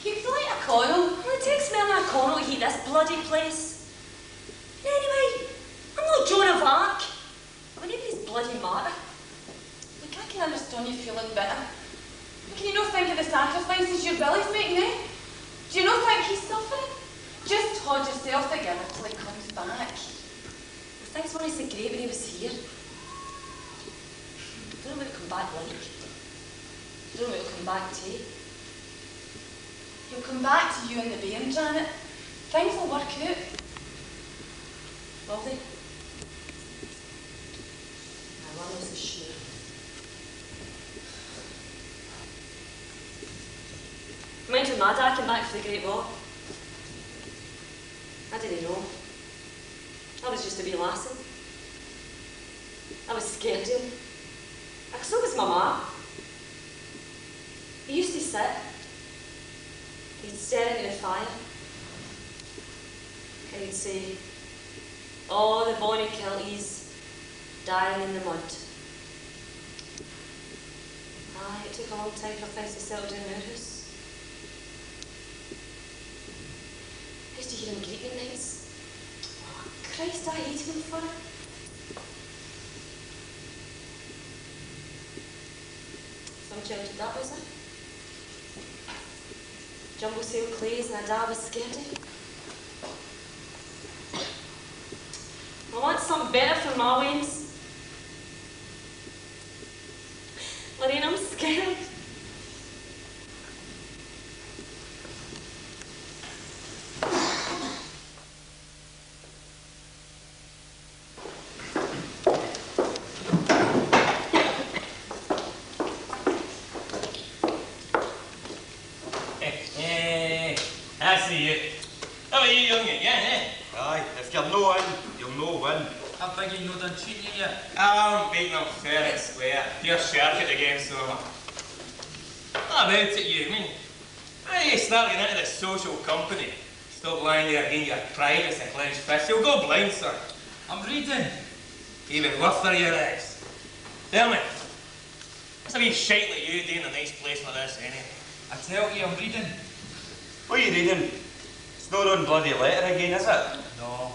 You could light a candle. Well, it takes more than a candle to heat this bloody place. And anyway, I'm not Joan of Arc. I'm anybody's bloody martyr. Look, I can understand you feeling bitter. Can you not think of the sacrifices your Willy's making, eh? Do you not think he's suffering? Just hold yourself together till he comes back. Things weren't so great when he was here. I don't know what he'll come back like. I don't know what he'll come back to. He'll come back to you and the bairn, Janet. Things will work out. Will they? One knows for sure. Mind when my dad came back for the Great War? I didn't know. I was just a wee lassie. I was scared of him. So was my ma. He used to sit. He'd stare into the fire. And he'd say, "Oh, the bonny kilties dying in the mud." Aye, it took a long time for things to settle down in our house. I used to hear him greeting nights. Oh, Christ, I hated him for it. Some childhood that was it. Jumbo sail clays and a dad was scared of him. I want something better for my wains. Lorraine, I'm scared. I see you. How are you, young again, eh? Aye, if you're no in, you'll no win. How big you no done cheating you yet? I'm beating up fair and square. You're shark it again, so. What about it, you? I mean, why are you starting into this social company? Stop lying there again, your privates and clenched fists. You'll go blind, sir. I'm reading. Even worse for your eyes. Tell me, what's a wee shite like you doing in a nice place like this, anyway? I tell you, I'm reading. What are you reading? It's not on bloody letter again, is it? No.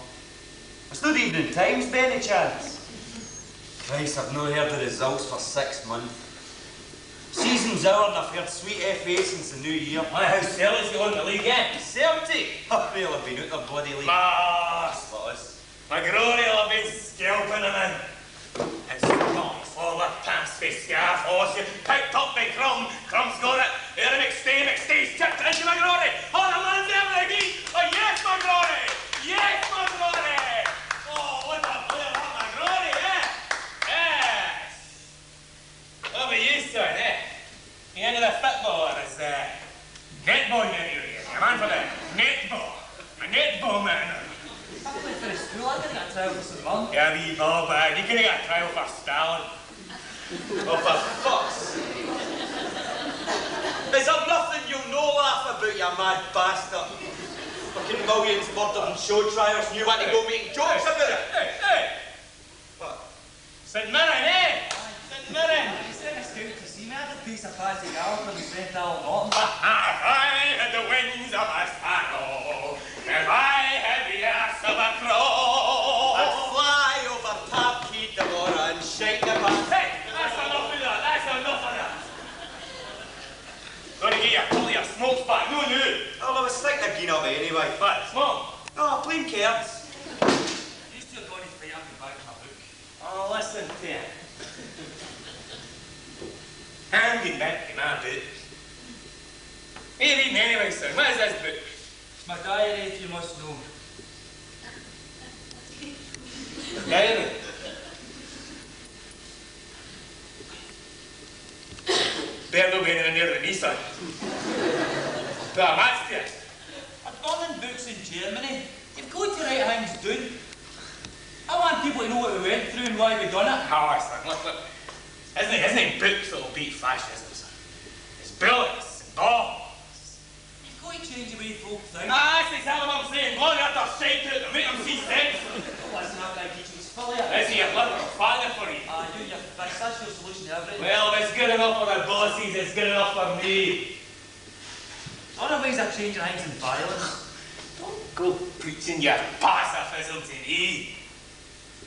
It's not Evening Times, by any chance. Christ, I've not heard the results for 6 months. Season's over and I've heard sweet FA since the new year. Why, how Selly's going to the league, eh? 30? Oh, they'll have been out the bloody league. Mars! What is? My glory will have been scalping him in. And strong forward pass by Scarf Horse, picked up by Crumb. Crumb's got it. There McStay's tipped into my glory. Oh, the man's there again. Oh, yes, my glory. Yes, my glory. Oh, what a player, what my glory, eh? Yes. What about you, son, eh? You into the football or is netball you into here? You're man for the netball. A netball man. I played for the school, I didn't get a trial for St. Mum. Yeah, wee ball bag. You could have got a trial for Stalin. Oh, for fuck's sake. Is there nothing you'll no laugh about, you mad bastard? Fucking millions murdered and show trials and you want to go making jokes about it? Hey! What? St. Mirren, eh? St. Mirren. He sent a scout to see me. I had a piece of plastic Calton and sent out Norton. If I had the wings of a sparrow, if I had the ass of a crow, I'd fly over Tapkeed tomorrow and shake the pants. hey, that's enough of that. That's enough of that. Gonna get you a couple of your smokes back. No, no. Oh, I was thinking of getting up anyway. But smoke. Oh, plain cards. These two are going to fight up the back of my book. Oh, listen to him. Hand me back in my book. What are you reading anyway, son? What is this book? It's my diary, if you must know. Diary. Better not be anywhere near the knee, son. Well, that's it. I've gone in books in Germany. You've got to write things down. I want people to know what we went through and why we done it. Oh, son, look. Isn't it books that'll beat fascism, son? It's bullets and bombs. You've got you change the way folk think? Ah, that's exactly what I'm saying. Blow the utter shite out and make them see sense. Listen, I've got to teach you fully. Is he a little father for you? Do your best. That's your solution to everything. Well, if it's good enough for the bosses, it's good enough for me. Other ways of changing things than violence. Don't go preaching your pacifism to me.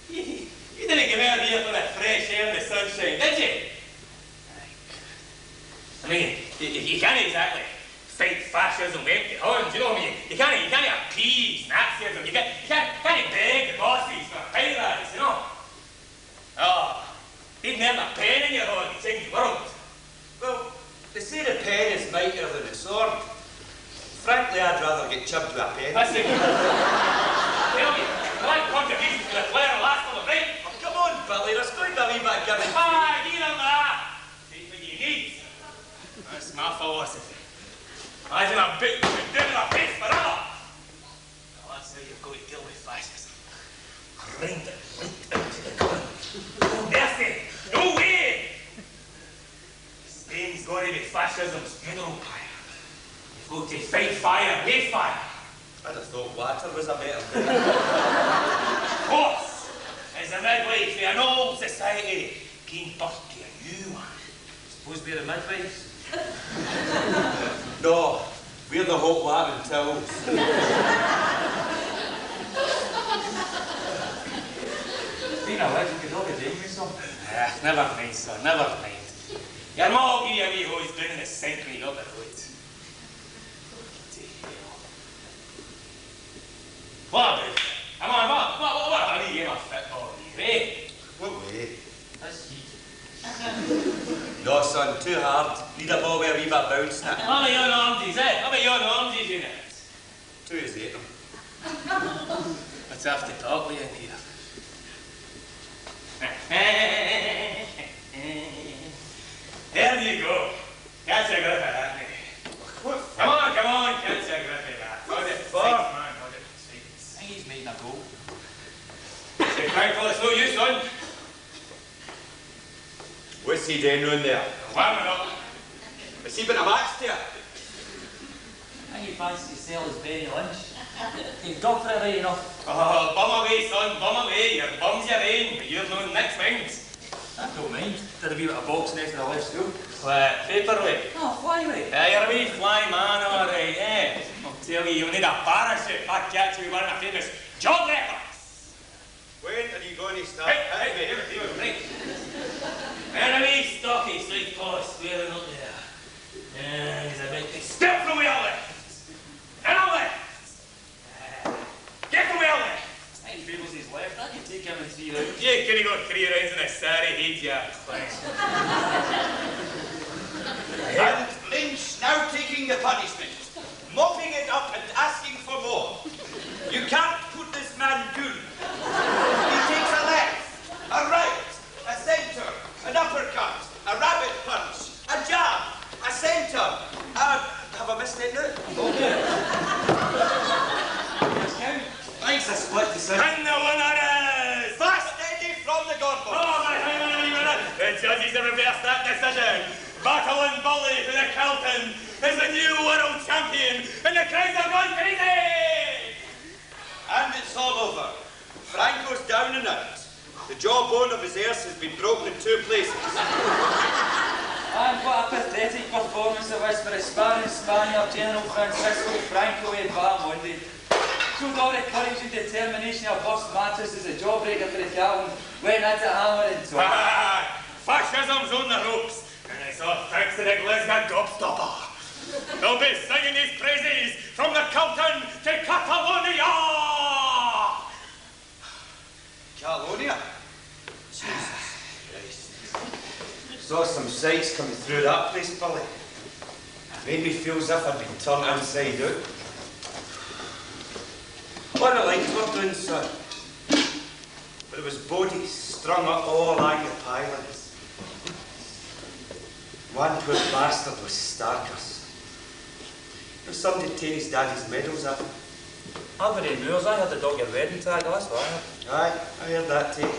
You didn't come out here for the fresh air and the sunshine, did you? I mean, you can't exactly fight fascism with empty hands, you know what I mean? You can't appease Nazism, you can't beg the bosses for a pay rise, you know? Oh, you'd never a pen in your hand to change the world. Well, they say the pen is mightier than the sword. Frankly, I'd rather get chubbed with a pen. That's it. Tell me, my contribution to the flare will last all the right? Oh, come on, Billy, there's going to be a wee bit of giving. Ah, give them that. Take what you need. That's my philosophy. Imagine a bit of a down a face forever. Well, that's how you've got to deal with fascism. Grind it right out to the core. No mercy. No way. Spain's got to be fascism's funeral pyre. You've got to fight fire with fire. I'd have thought water was a better thing. Of course. As a midwife of an old society, gave birth to a new one. Suppose we're the midwives. No, we're the hot water and towels. Being a legend could all be doing with something. Never mind, son, never mind. Your ma will give you a wee hose down in the sink when you got the road. What about it? Come on, what a hurry you in a football here, eh? What way? That's heat. No, son, too hard. Need a ball with a wee bit bounce in it. How about your armsies, eh? How about your armsies, you know? 2 is 8 them. Let's have to talk with you in here. There you go. Catch a grip of that, mate. Come on, catch a grip of that. Hold it, man, hold it. I think he's making a goal. Say, Franco, it's no use, son. What's he doing round there? Warming up. Has he been a match to you? I think he fancies to sell his berry lunch. You've gone for it right enough. Oh, bum away, son, bum away. Your bum's your aim, but you've no next mind. I don't mind. Did a wee bit of boxing after I left school. What, paperweight? Oh, flyweight. You're a wee fly man, all right, eh? I'll tell you, you'll need a parachute if I catch you with one of the famous job records. When are you going to start? Hey, right. And a wee stocky, slight collar squaring up there. And he's a big step from where left. And a left. Get from where left. I think he favours his left. I can take him in 3 rounds. You could have got 3 rounds in a sorry head, yeah. And Lynch now taking the punishment, mopping it up and asking for more. You can't put this man down. He takes a left, a right, a centre, an uppercut, a rabbit punch, a jab, a centre, have I missed it now? Nice a split decision. And the winner is... Fast Eddie from the Godbox. Oh, my winner. The judges have reversed that decision. Battling Willy for the Calton is the new world champion, and the crowds have gone crazy! And it's all over. Franco's down and out. The jawbone of his arse has been broken in 2 places. And what a pathetic performance it was for a sparring Spaniard General Francisco Franco in Monday. Showed all the courage and determination of Boss Matos as a jawbreaker for the Calton, went into hammer and toe. Fascism's on the ropes, and it's all thanks to the Glasgow gobstopper. They'll be singing his praises from the Calton to Catalonia! Catalonia? Jesus Christ. Saw some sights coming through that place, Billy. Made me feel as if I'd been turned inside out. What the lights were doing, son. But it was bodies strung up all along the pylons. One poor bastard was starkers. If somebody take his daddy's medals up. Avery Moors, I heard the dog your wedding tag, that's what I heard. Aye, I heard that too.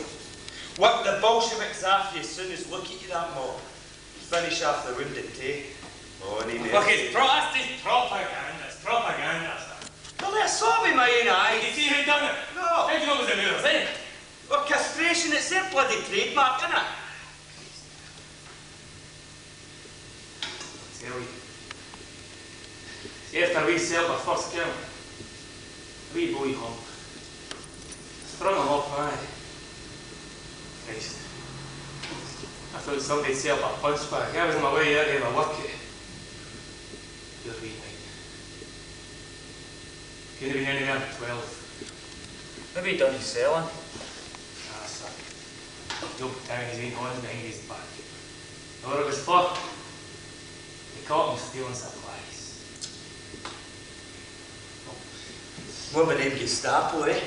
Whip the Bolsheviks after you as soon as look at you that mob. Finish off the wounded tea. Oh, any Look, it's propaganda. It's propaganda, sir. Well, I saw with my own eyes. Did you see who done it? No. How do you know it was the Moors, eh? Well, castration, it's their bloody trademark, isn't it? Tell you. See, after we sailed our first girl, a wee boy home. Sprung him up, aye. Christ. I thought somebody'd sailed a punch bag. I was on my way out of my work. Your wee mate. Couldn't have been anywhere than 12. Maybe he done his selling. Ah, son. He'll be tying his own horns behind his back. Know what it was for? They caught him stealing supplies. What about them Gestapo, eh?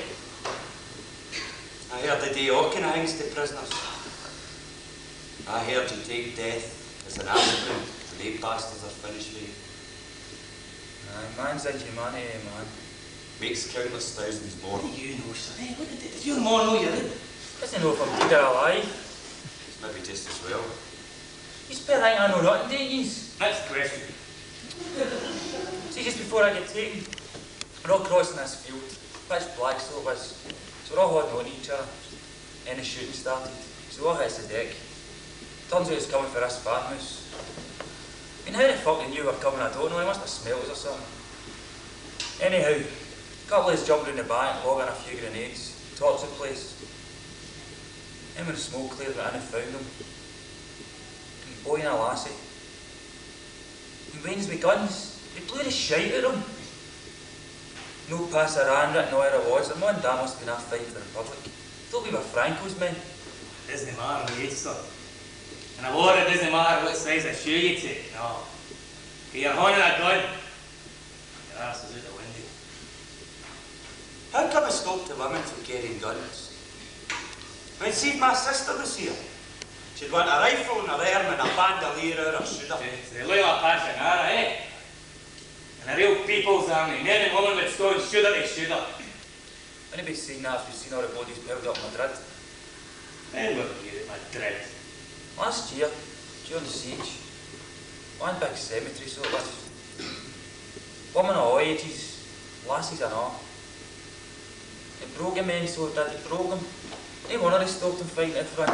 I heard the day Auken hangs the prisoners. I heard you take death as an aspirin when they bastards are finished with you. Aye, man's inhumanity, man. Makes countless thousands more. What do you know, son? Eh? Look at it. Does your mom know you're in? Doesn't know if I'm dead or alive. Maybe just as well. He's better think I know nothing, don't you? Next question. See, just before I get taken, we're all crossing this field. Pitch black, so it was. So we're all holding on to each other. And the shooting started. So we all hits the deck. Turns out it's coming for us farmhouse. I mean, how the fuck they knew we were coming, I don't know. They must have smelled us or something. Anyhow, a couple of us jumped in the back, lobbing a few grenades, torched the place. And when the smoke cleared, we in and found them. A boy and a lassie. And Wayne's with guns. They blew the shite out of them. No pass around it, no where it was. And one damn must have been a fight for the public. Thought we were Franco's men. It doesn't matter the age, son. In a war, it doesn't matter what size of shoe you take. No. Get your hand on a gun. Your ass is out the window. How come I stopped the women from carrying guns? I mean, see if my sister was here. She'd want a rifle and a arm and a bandolier or a shooter. It's the loyal passionara, eh? And a real people's army. Men and women with stones, shooter to shooter. Anybody seen that after you've seen all the bodies piled up in Madrid? Men were here at Madrid. Last year, during the siege, one big cemetery, so it was. Women of all ages, lassies and all. It broke them men, so it did, it broke them. No wonder they stopped them fighting at front.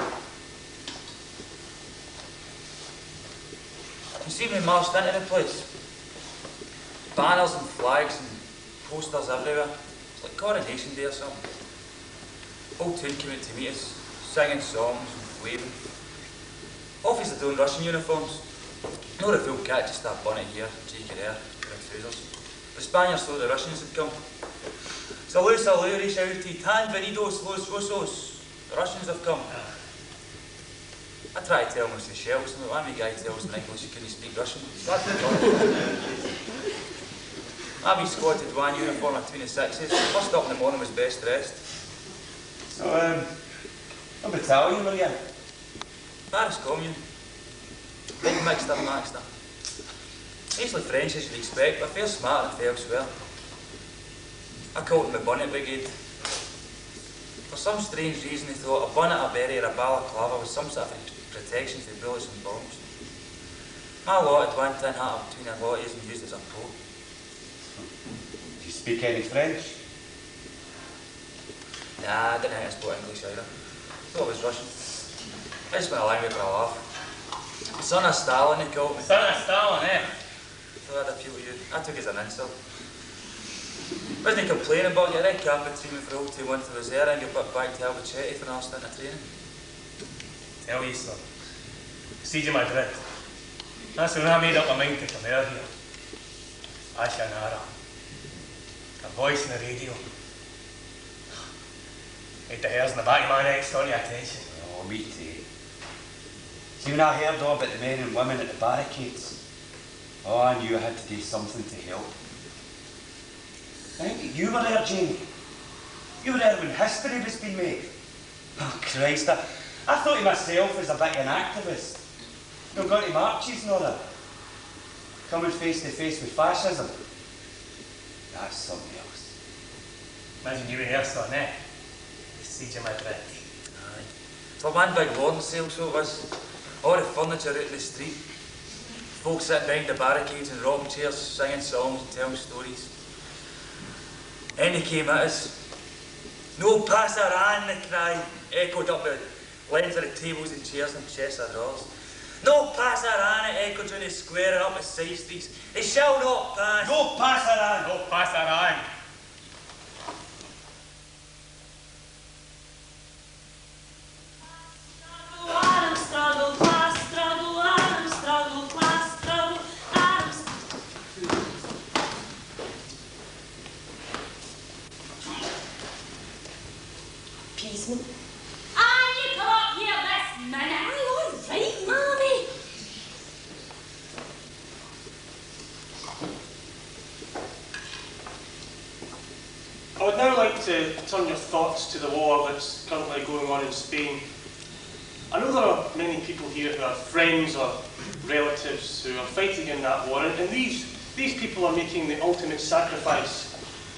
You see when we marched into the place? Banners and flags and posters everywhere. It's like Coronation Day or something. Whole town came out to meet us, singing songs and waving. Officers doing Russian uniforms. Not a full kit, just a bonnet here, jacket there, big trousers. The Spaniards thought the Russians had come. Salud, salud, he shouted, tan venidos los Rusos. The Russians have come. I tried to tell him it was the shells, and one of the guy tells me in English he couldn't speak Russian. I be squatted one uniform at 26s. First up in the morning was best dressed. So, what battalion were you in? Paris Commune. Big mixed up maxed up. Mostly French as you'd expect, but fair smart and fair swell. I called them the Bonnet Brigade. For some strange reason they thought a bonnet, a berry or a balaclava was some sort of protection for bullets and bombs. My lot had one tin hat between their lotties and used as a coat. Do you speak any French? Nah, I didn't think I spoke English either. Thought it was Russian. I just went along with it for a laugh. Son of Stalin, they called me. Son of Stalin, eh? So I'd appeal to you. I took it as an insult. Wasn't complaining about your red carpet treatment for all 2 months I was there and got put back to Albacete for an last stint of training. Tell you, son. Siege of Madrid. That's when I made up my mind to come out here. Ashanara. A voice in the radio. Made the hairs in the back of my neck start your attention. Oh, me too. See, when I heard all about the men and women at the barricades, oh, I knew I had to do something to help. I think you were there, Jamie. You were there when history was being made. Oh, Christ, I thought of myself as a bit of an activist. Not going to marches and all that. Coming face to face with fascism. That's something else. Imagine you were here, son, eh? The Siege of Madrid. Aye. For one big lawn sale, so it was. All the furniture out in the street. Folks sitting behind the barricades and rocking chairs, singing songs and telling stories. Then they came at us. No passaran, the cry echoed up the length of the tables and chairs and chests of drawers. No passaran, it echoed down the square and up the side streets. They shall not pass. No passaran! No passaran! Adam struggle, class struggle, Adam struggle, class struggle, Adam appeasement. You come up here this minute. Aye, all right, Mammy. I would now like to turn your thoughts to the war that's currently going on in Spain. I know there are many people here who are friends or relatives who are fighting in that war, and these people are making the ultimate sacrifice,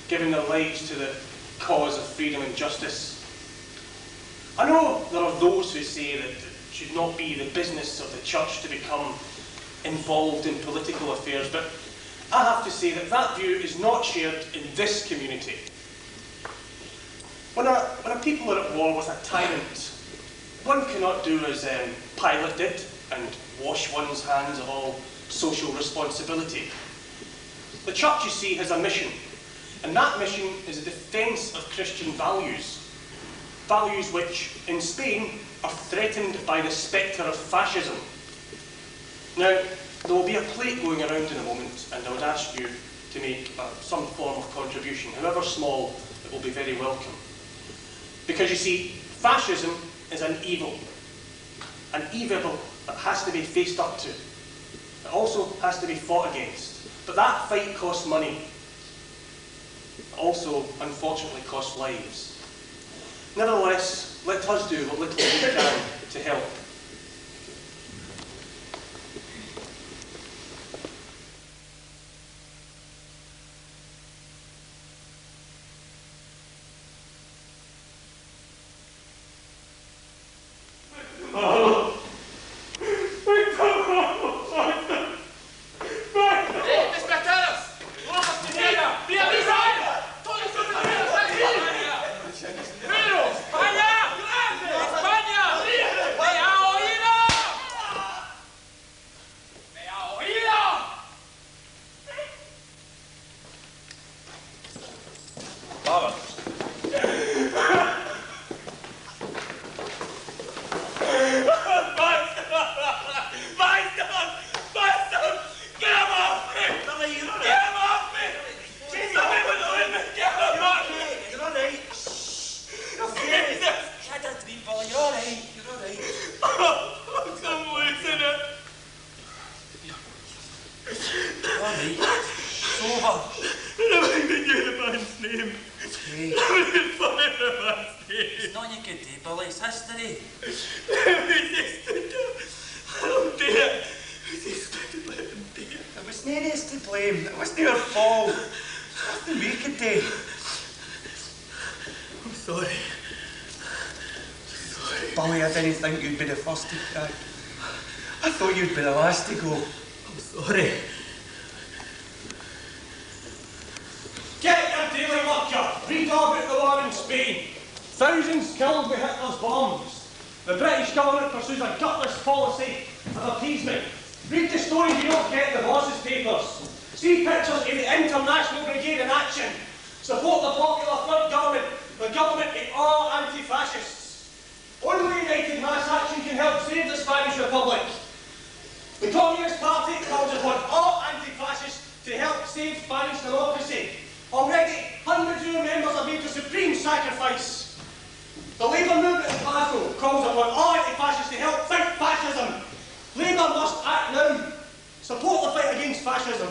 giving their lives to the cause of freedom and justice. I know there are those who say that it should not be the business of the church to become involved in political affairs, but I have to say that that view is not shared in this community. When a people are at war with a tyrant, one cannot do as Pilate did and wash one's hands of all social responsibility. The church, you see, has a mission, and that mission is a defence of Christian values. Values which, in Spain, are threatened by the spectre of fascism. Now, there will be a plate going around in a moment, and I would ask you to make some form of contribution, however small, it will be very welcome. Because you see, fascism is an evil that has to be faced up to. It also has to be fought against. But that fight costs money. It also, unfortunately, costs lives. Nevertheless, let us do what little we can to help. I thought you'd be the last to go. I'm sorry. Get your daily work, you. Read all about the war in Spain. Thousands killed with Hitler's bombs. The British government pursues a gutless policy of appeasement. Read the stories you don't get in the boss's papers. See pictures of the International Brigade in action. Support the Popular Front government, the government of all anti-fascists. Only united mass action can help save the Spanish Republic. The Communist Party calls upon all anti-fascists to help save Spanish democracy. Already, hundreds of your members have made the supreme sacrifice. The Labour movement in Glasgow calls upon all anti-fascists to help fight fascism. Labour must act now. Support the fight against fascism.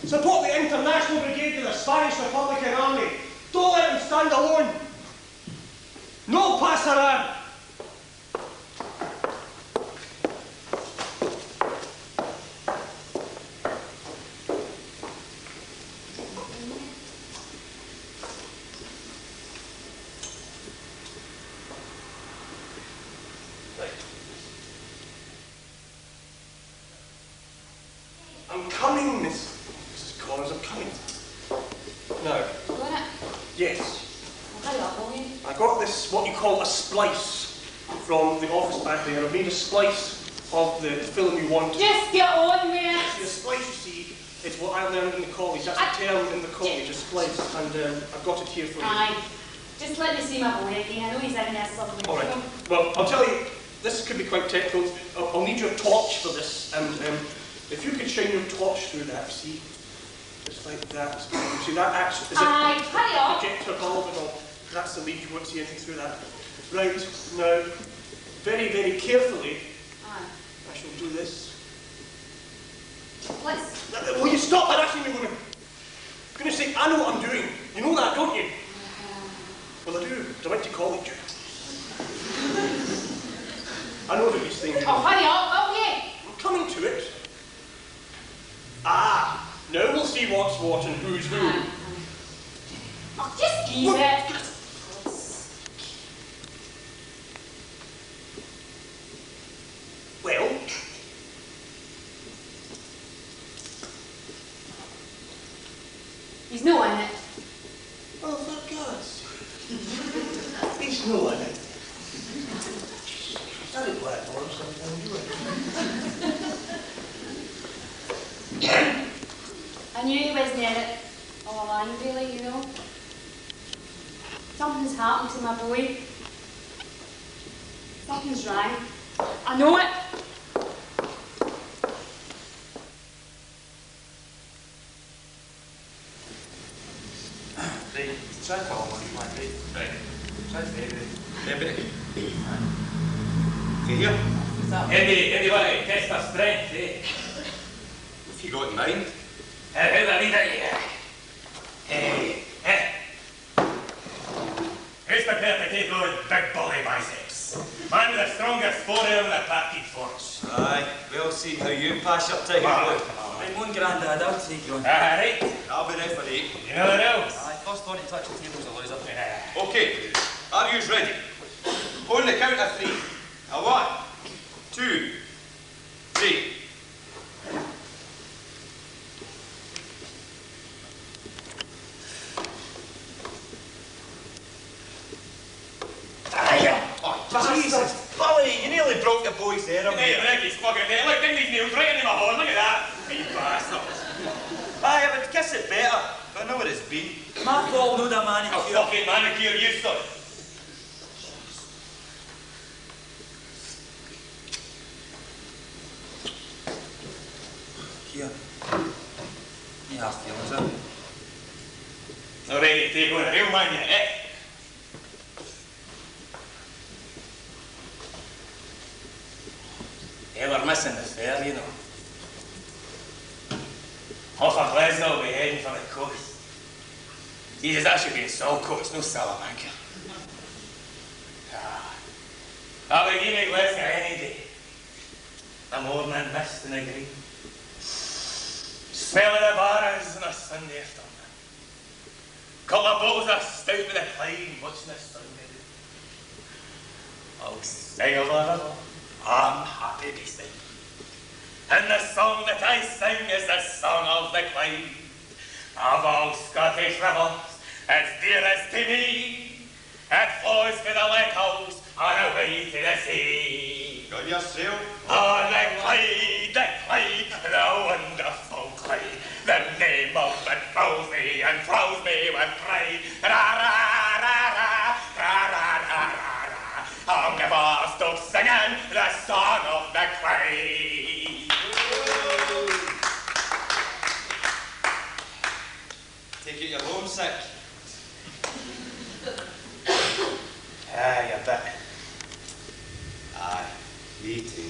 Support the International Brigade of the Spanish Republican Army. Don't let them stand alone. No passaran. I'm coming, Mrs. Collins, I'm coming. Now. Got it? Yes. Well, hurry up, will you? I got this, what you call a splice, from the office back there. I've made a splice of the film you want. Just get on with See, a it. splice, you see, is what I learned in the college. That's the term in the college, a splice. And I've got it here for you. Aye. Just let me see my boy again. I know he's in there somewhere. All right. Well, I'll tell you, this could be quite technical. I'll need your torch for this. And if you could shine your torch through that, see? Just like that. See, that actually is Aye, hurry a up. projector bulb and all. That's the lead. You won't see anything through that. Right, now, very, very carefully, Aye. I shall do this. Let's... Will you stop harassing me, woman? For goodness sake, I know what I'm doing. You know that, don't you? Well, I do. I went to college. I know that these things. Oh, hurry up, will you? I'm coming to it. Ah, now we'll see what's what and who's who. Aye. Oh, just ease it. Well, He's no in it. oh, for God's sake. He's no in it. Is that a black or something? I knew he was near it all along, really, you know. Something's happened to my boy. Something's wrong. I know it. Right, try to call one, man, right? Try to Everybody. You hear? Anybody test their strength, eh? What you got in mind? How the leader here? Hey, hey. Who's prepared to take on big bully biceps? Man with the strongest forearm in the practice force. Aye, well seen how you pass your time. I'm on, Grandad, I'll take you on. Right. I'll be there for the 8. You know the rules? Aye, first on to touch the table's a loser. Okay, are you ready? On the count of 3. A 1, 2, 3. Oh, Jesus! Billy, you nearly broke the boy's head up Hey, there. Ricky's fucking there. Look, ding these nails right into my horn. Look at that. You bastards. Aye, I would kiss it better, but I know what it's been. My fault, no the A manicure. fucking manicure, you son. Here. You have feelings, eh? Not ready to take on a real man yet, eh? We're missing the fair, you know. Off of Glasgow, we're heading for the coast. Jesus, that should be in Saltcoats, no Salamanca. I would give me Glasgow any day. The morning mist and the green. Smell of the bars on a Sunday afternoon. Couple of bottles of stout with a Clyde, watching the sun go down. I'll sing of the river. I'm happy to sing. And the song that I sing is the song of the Clyde. Of all Scottish rivers, it's dearest to me. It flows for the Lithgows on away to the sea. Got yourself? Oh, the wonderful Clyde. The name of it fills me and throws me with pride. Ra ra ra ra, ra ra ra ra ra. I'll never stop singing the song of the Clyde. Take it you're homesick. Aye, a bit. Aye, me too.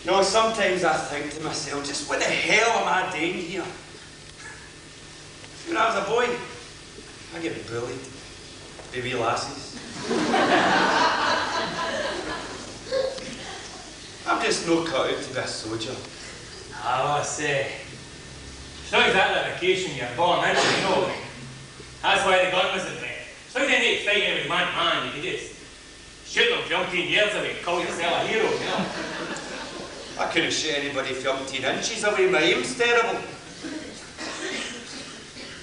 No, sometimes I think to myself, just what the hell am I doing here? When I was a boy, I get bullied. Baby lassies. I'm just no cut out to be a soldier. I say, it's not exactly a vocation you're born into, you know. That's why the gun was invented. It's not you need to fight every man to man, you could just shoot them from 18 years away, call yourself a hero, you know. I couldn't shoot anybody 15 inches away. My aim's terrible.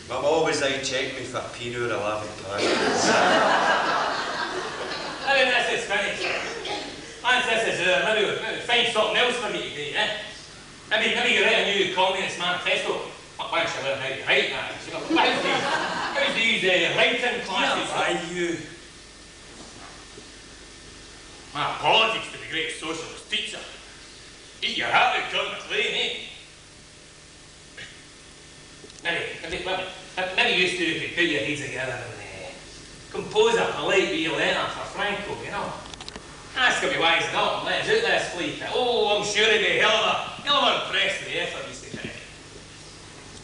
Mum always eye-checked me for Pinot or 11 pounds. I think this is finished. And this is maybe find something else for me to do, eh? Maybe you write a new communist manifesto. Once you learn how to write that, you know. How's these writing classes? Why you? My apologies to the great socialist teacher. Eat your heart out, come McLean, eh? Maybe you two could put your heads together and compose a polite wee letter for Franco, you know. Ask him to wisen up and let us out this fleet. Oh, I'm sure he'd be hell of impressed with the effort he's taken.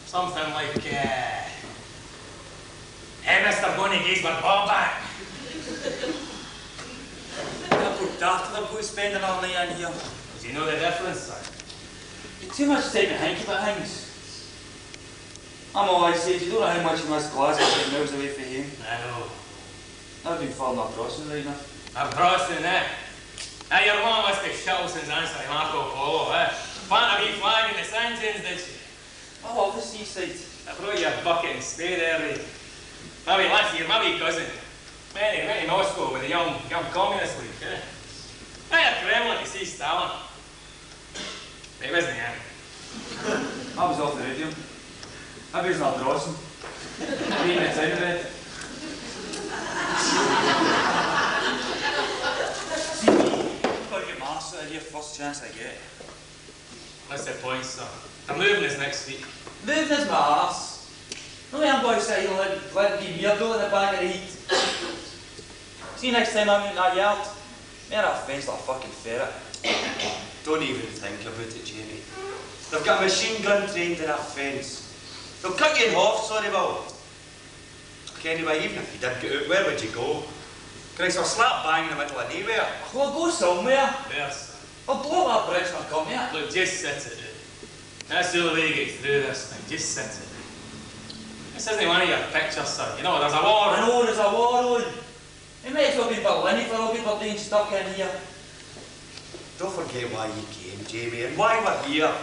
Something like, hey, Mr. Gonagay's my ball back. They're both daft, they're both spending all night in here. Do you know the difference, sir? You've too much time to think about things. I'm always saying, you don't know how much you miss Glasgow 10 miles away from home. I know. I've been falling up Brosnan right now. I'm crossing that. Now your mum must be shell since answering Marco Polo, eh? Plant a wee flag in the sand dunes, did she? I love the seaside. I brought you a bucket and spade there, eh? Maybe last year, my wee cousin. Went to Moscow with the young communist league, eh? I had Kremlin to see Stalin. It wasn't him. I was off the radio. I was not Brosnan. Me in the town of it. See me, I've got to get my arse out of here first chance I get. What's the point, sir? I'm moving this next week. Moving is my arse. No way I'm going to sit here and let it be Meardle in the back of the heat. See you next time I'm out in that yard. Man, that fence like a fucking ferret. Don't even think about it, Jamie. They've got a machine gun trained in that fence. They'll cut you in half, sorry, Will. Okay, anyway, even if you did get out, where would you go? Christ, I'll slap bang in the middle of nowhere. We'll go somewhere. There, sir. I'll blow up that bridge when I come here. Look, just sit it. That's the only way you get through this thing. Just sit it. This isn't one of your pictures, sir. You know, there's a war. I know there's a war on. It might as well be Berlin for all people being stuck in here. Don't forget why you came, Jamie, and why we're here.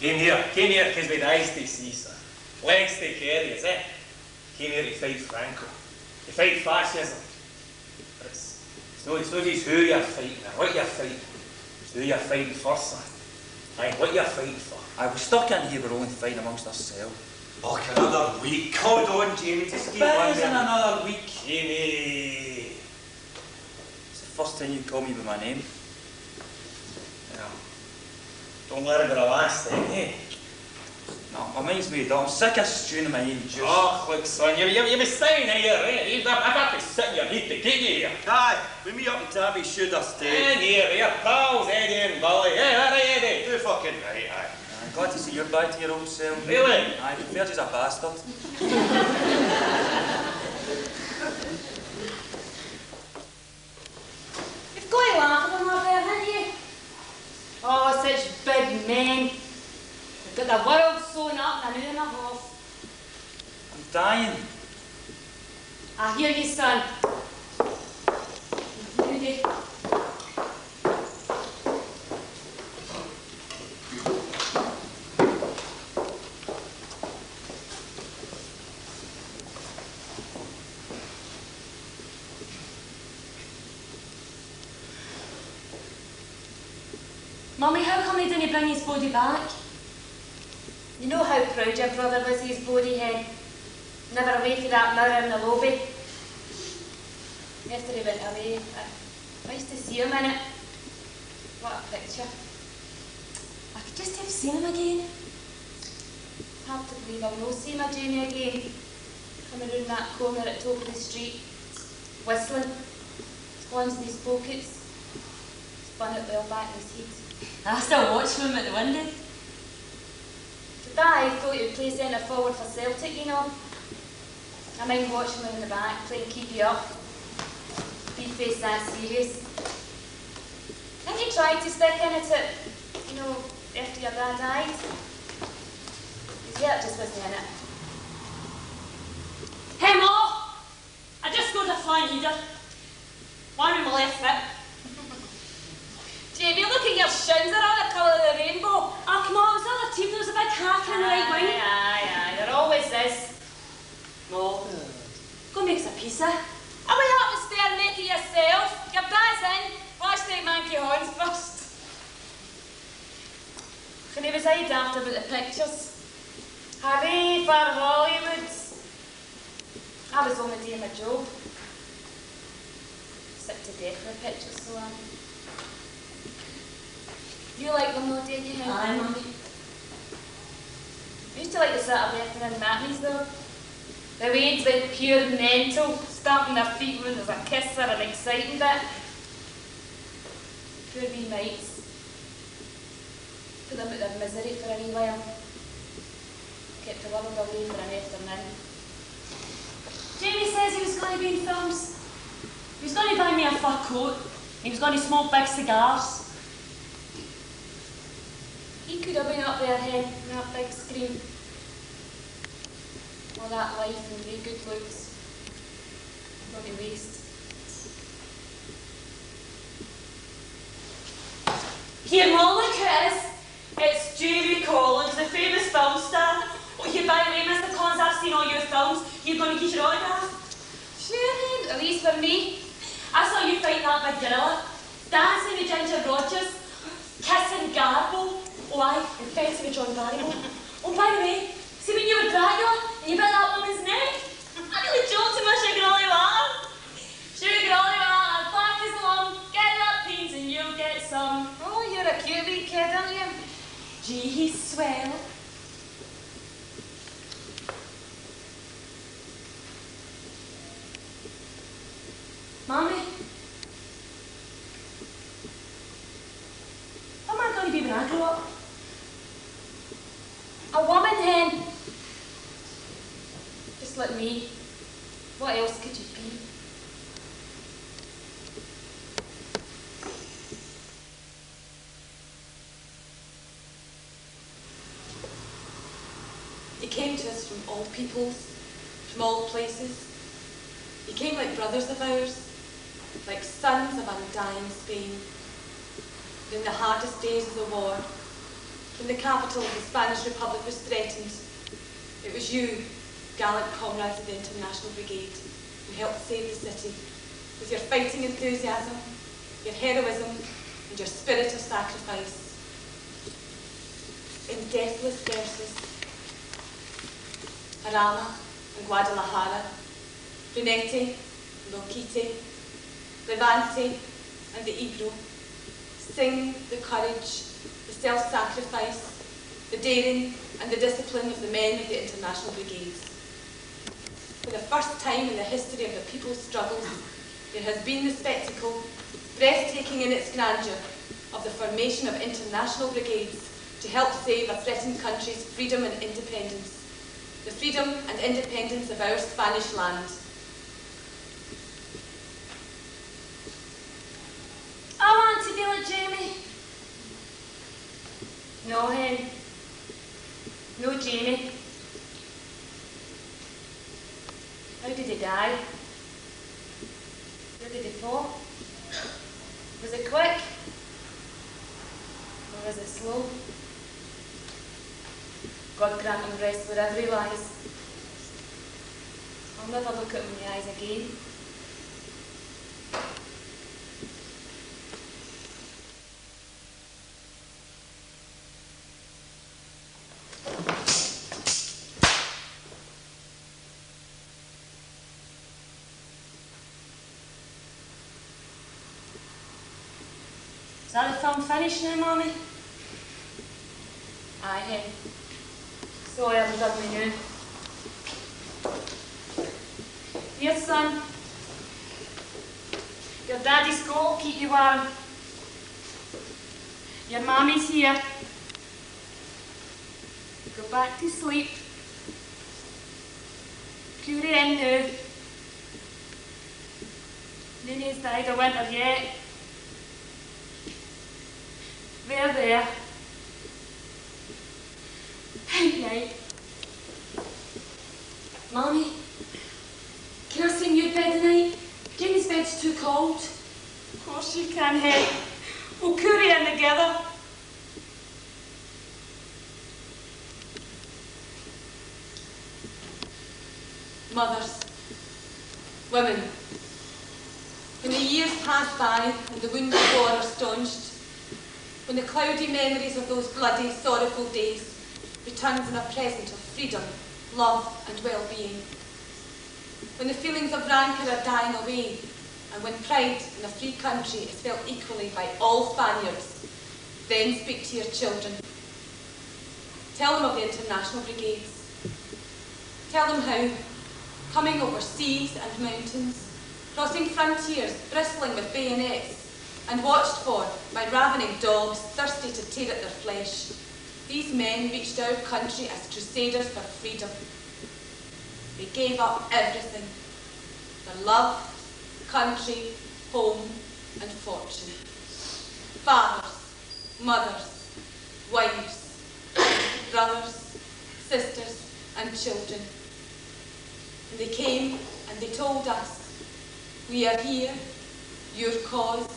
Came here because we had eyes to see, sir. Legs to carry, is it? Came here to fight Franco. To fight fascism. But it's not just who you're fighting or what you're fighting. It's who you're fighting for, sir. Aye, what you're fighting for. I was stuck in here, we're only fighting amongst ourselves. Oh, another week. Hold on, Jamie, just keep But on isn't there. another week? Jamie! It's the first time you call me by my name. Yeah. Don't let it be the last thing, eh? No, my mind's made up. I'm sick of stewing in my own juice. Oh, look, son, you'll be staying here, eh? I've got to sit in your heat to get you here. Aye, we meet up in Tabby, should I stay? And here, your pals, Eddie and Willy. Eh, all right, Eddie? You're fucking right, aye. I'm glad to see you're back to your old self. Really? Aye, Pearce is a bastard. You've got to laugh at them up there, haven't you? Oh, such big men. They've got the world sewn up in an hour and a half. I'm dying. I hear you, son. Moody. Mummy, how come they didn't bring his body back? You know how proud your brother was of his body head? Never away from that mirror in the lobby. After he went away, I used to see him in it. What a picture. I could just have seen him again. Hard to believe I'll not see my Jamie again. Coming round that corner at the top of the street, whistling, his hands in his pockets, spun it well back in his head. I still watch him at the window. I thought he would play centre forward for Celtic, you know. I mind watching him in the back, playing keepy up. He'd face that serious. And he tried to stick in it at, you know, after your dad died. His heart just wasn't in it. Hey, Ma! I just got a flying heater. One with my left foot. besides after about the pictures. Hooray for Hollywood. I was only doing my job. Sick to death of the pictures, so you like them though, don't you? Aye, Mummy. I used to like the Saturday afternoon matinees though. The way it's like pure mental, stamping their feet when there's a kiss or an exciting bit. Poor wee mates. Put them out their misery for a wee while. Kept the world away for an afternoon. Jamie says he was going to be in films. He was going to buy me a fur coat. He was going to smoke big cigars. He could have been up there hen on that big screen. All that life and the good looks. Not to waste. Here, Mum, look who it is. It's Jamie Collins, the famous film star. Oh, here, by the way, Mr. Collins, I've seen all your films. You're going to get your autograph? Sure, at least for me. I saw you fight that big gorilla, dancing with Ginger Rogers, kissing Garbo. Oh, aye, and fencing with John Barrymore. Oh, by the way, see when you were Dracula and you bit that woman's neck? I nearly choked him with Sugarolly water. Sugarolly water, back as along, get that beans and you'll get some. Oh, you're a cute wee kid, aren't you? Gee, he's swell. Mommy, what am I going to be when I grow up? A woman hen. Just like me. What else could you be? He came to us from all peoples, from all places. He came like brothers of ours, like sons of undying Spain. In the hardest days of the war, when the capital of the Spanish Republic was threatened, it was you, gallant comrades of the International Brigade, who helped save the city with your fighting enthusiasm, your heroism, and your spirit of sacrifice. In deathless verses, Arama and Guadalajara, Brunete, Loquite, Levante, and the Ebro, sing the courage, the self-sacrifice, the daring, and the discipline of the men of the International Brigades. For the first time in the history of the people's struggles, there has been the spectacle, breathtaking in its grandeur, of the formation of international brigades to help save a threatened country's freedom and independence, the freedom and independence of our Spanish land. I want to be like Jamie. No, hen. No, Jamie. How did he die? Where did he fall? Was it quick? Or was it slow? God grant him rest wherever he lies. I'll never look at him in the eyes again. Is that the film finished now, Mommy? Aye, hen. So I haven't done me now. Here, son. Your daddy's coat will keep you warm. Your mammy's here. Go back to sleep. Cure in now. Nooney's died of winter yet. There. Night night. Mommy, can I sleep in your bed tonight? Jamie's bed's too cold. Of course you can, hen. We'll cure in together. Mothers, women, when the years pass by and the wounds of war are staunched, when the cloudy memories of those bloody, sorrowful days returns in a present of freedom, love and well-being. When the feelings of rancour are dying away, and when pride in a free country is felt equally by all Spaniards, then speak to your children. Tell them of the international brigades. Tell them how, coming over seas and mountains, crossing frontiers bristling with bayonets, and watched for by ravening dogs thirsty to tear at their flesh, these men reached our country as crusaders for freedom. They gave up everything: their love, country, home, and fortune. Fathers, mothers, wives, brothers, sisters, and children. And they came and they told us, we are here, your cause,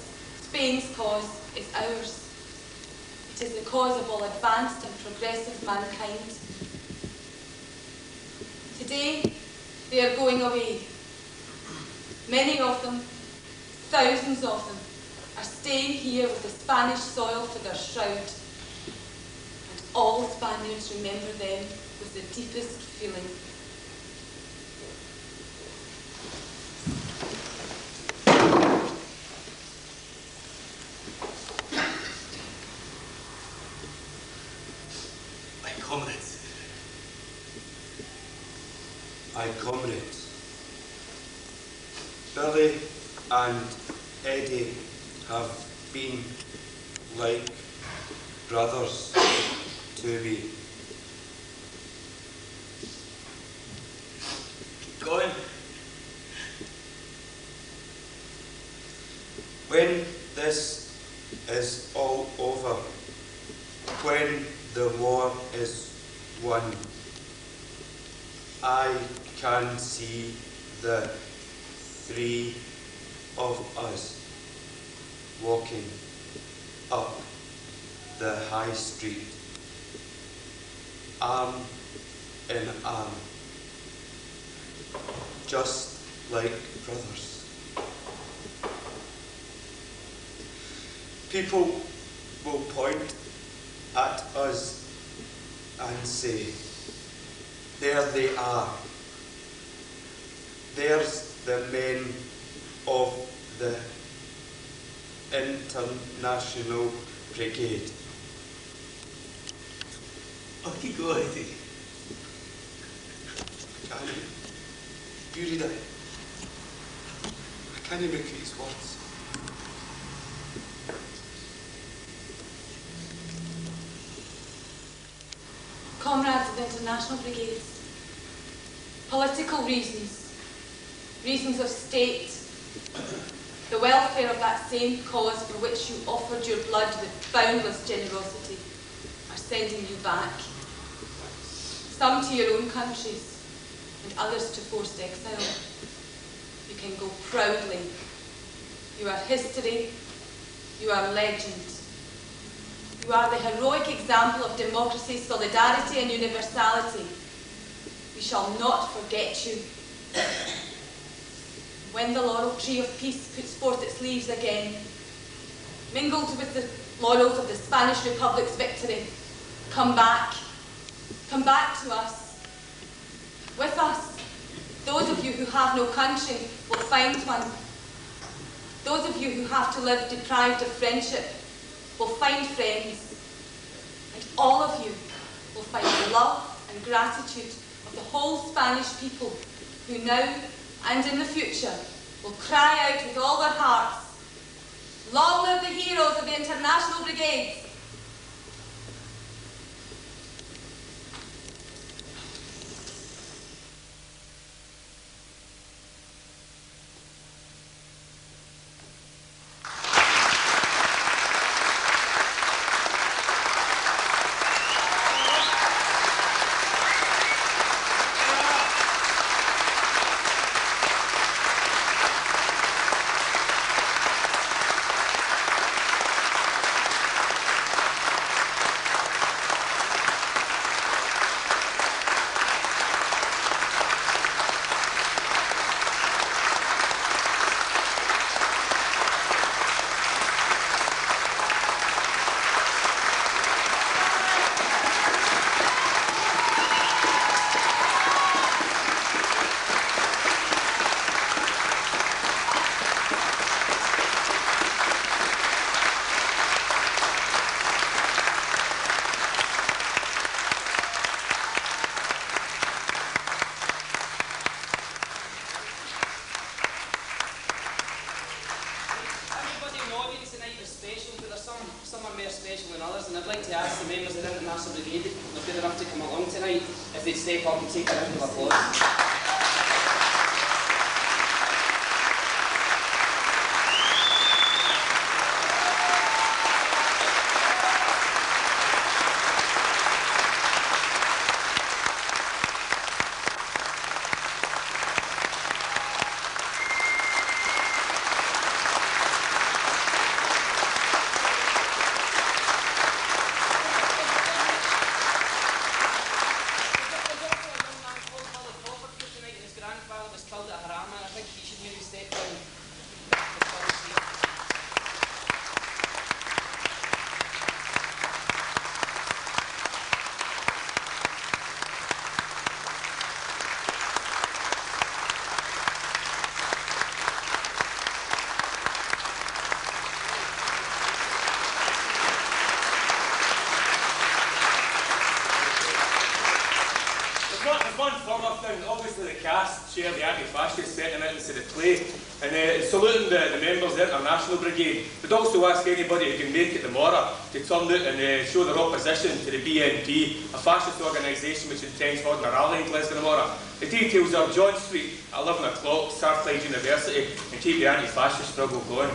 Spain's cause, is ours. It is the cause of all advanced and progressive mankind. Today, they are going away. Many of them, thousands of them, are staying here with the Spanish soil for their shroud. And all Spaniards remember them with the deepest feeling. My comrades, Billy and Eddie have been like brothers to me. Going. When this is all over, when the war is won, I can see the three of us walking up the high street, arm in arm, just like brothers. People will point at us and say, there they are. There's the men of the International Brigade. Off you go, Eddie. Can you read it? I can't make these words. Comrades of the International Brigades, political reasons, reasons of state, the welfare of that same cause for which you offered your blood with boundless generosity, are sending you back. Some to your own countries, and others to forced exile. You can go proudly. You are history, you are legend. You are the heroic example of democracy, solidarity and universality. We shall not forget you. When the laurel tree of peace puts forth its leaves again, mingled with the laurels of the Spanish Republic's victory, come back to us. With us, those of you who have no country will find one. Those of you who have to live deprived of friendship will find friends, and all of you will find the love and gratitude of the whole Spanish people, who now and in the future will cry out with all their hearts, long live the heroes of the International Brigades! than others, and I'd like to ask the members of the International Brigade if they're good enough to come along tonight, if they'd step up and take a round of applause. Obviously the cast share the anti-fascist sentiments of the play, and saluting the members of the International Brigade, but also ask anybody who can make it tomorrow to turn out and show their opposition to the BNP, a fascist organisation which intends holding a rally in Glasgow tomorrow. The details are John Street at 11 o'clock, Starflight University, and keep the anti-fascist struggle going.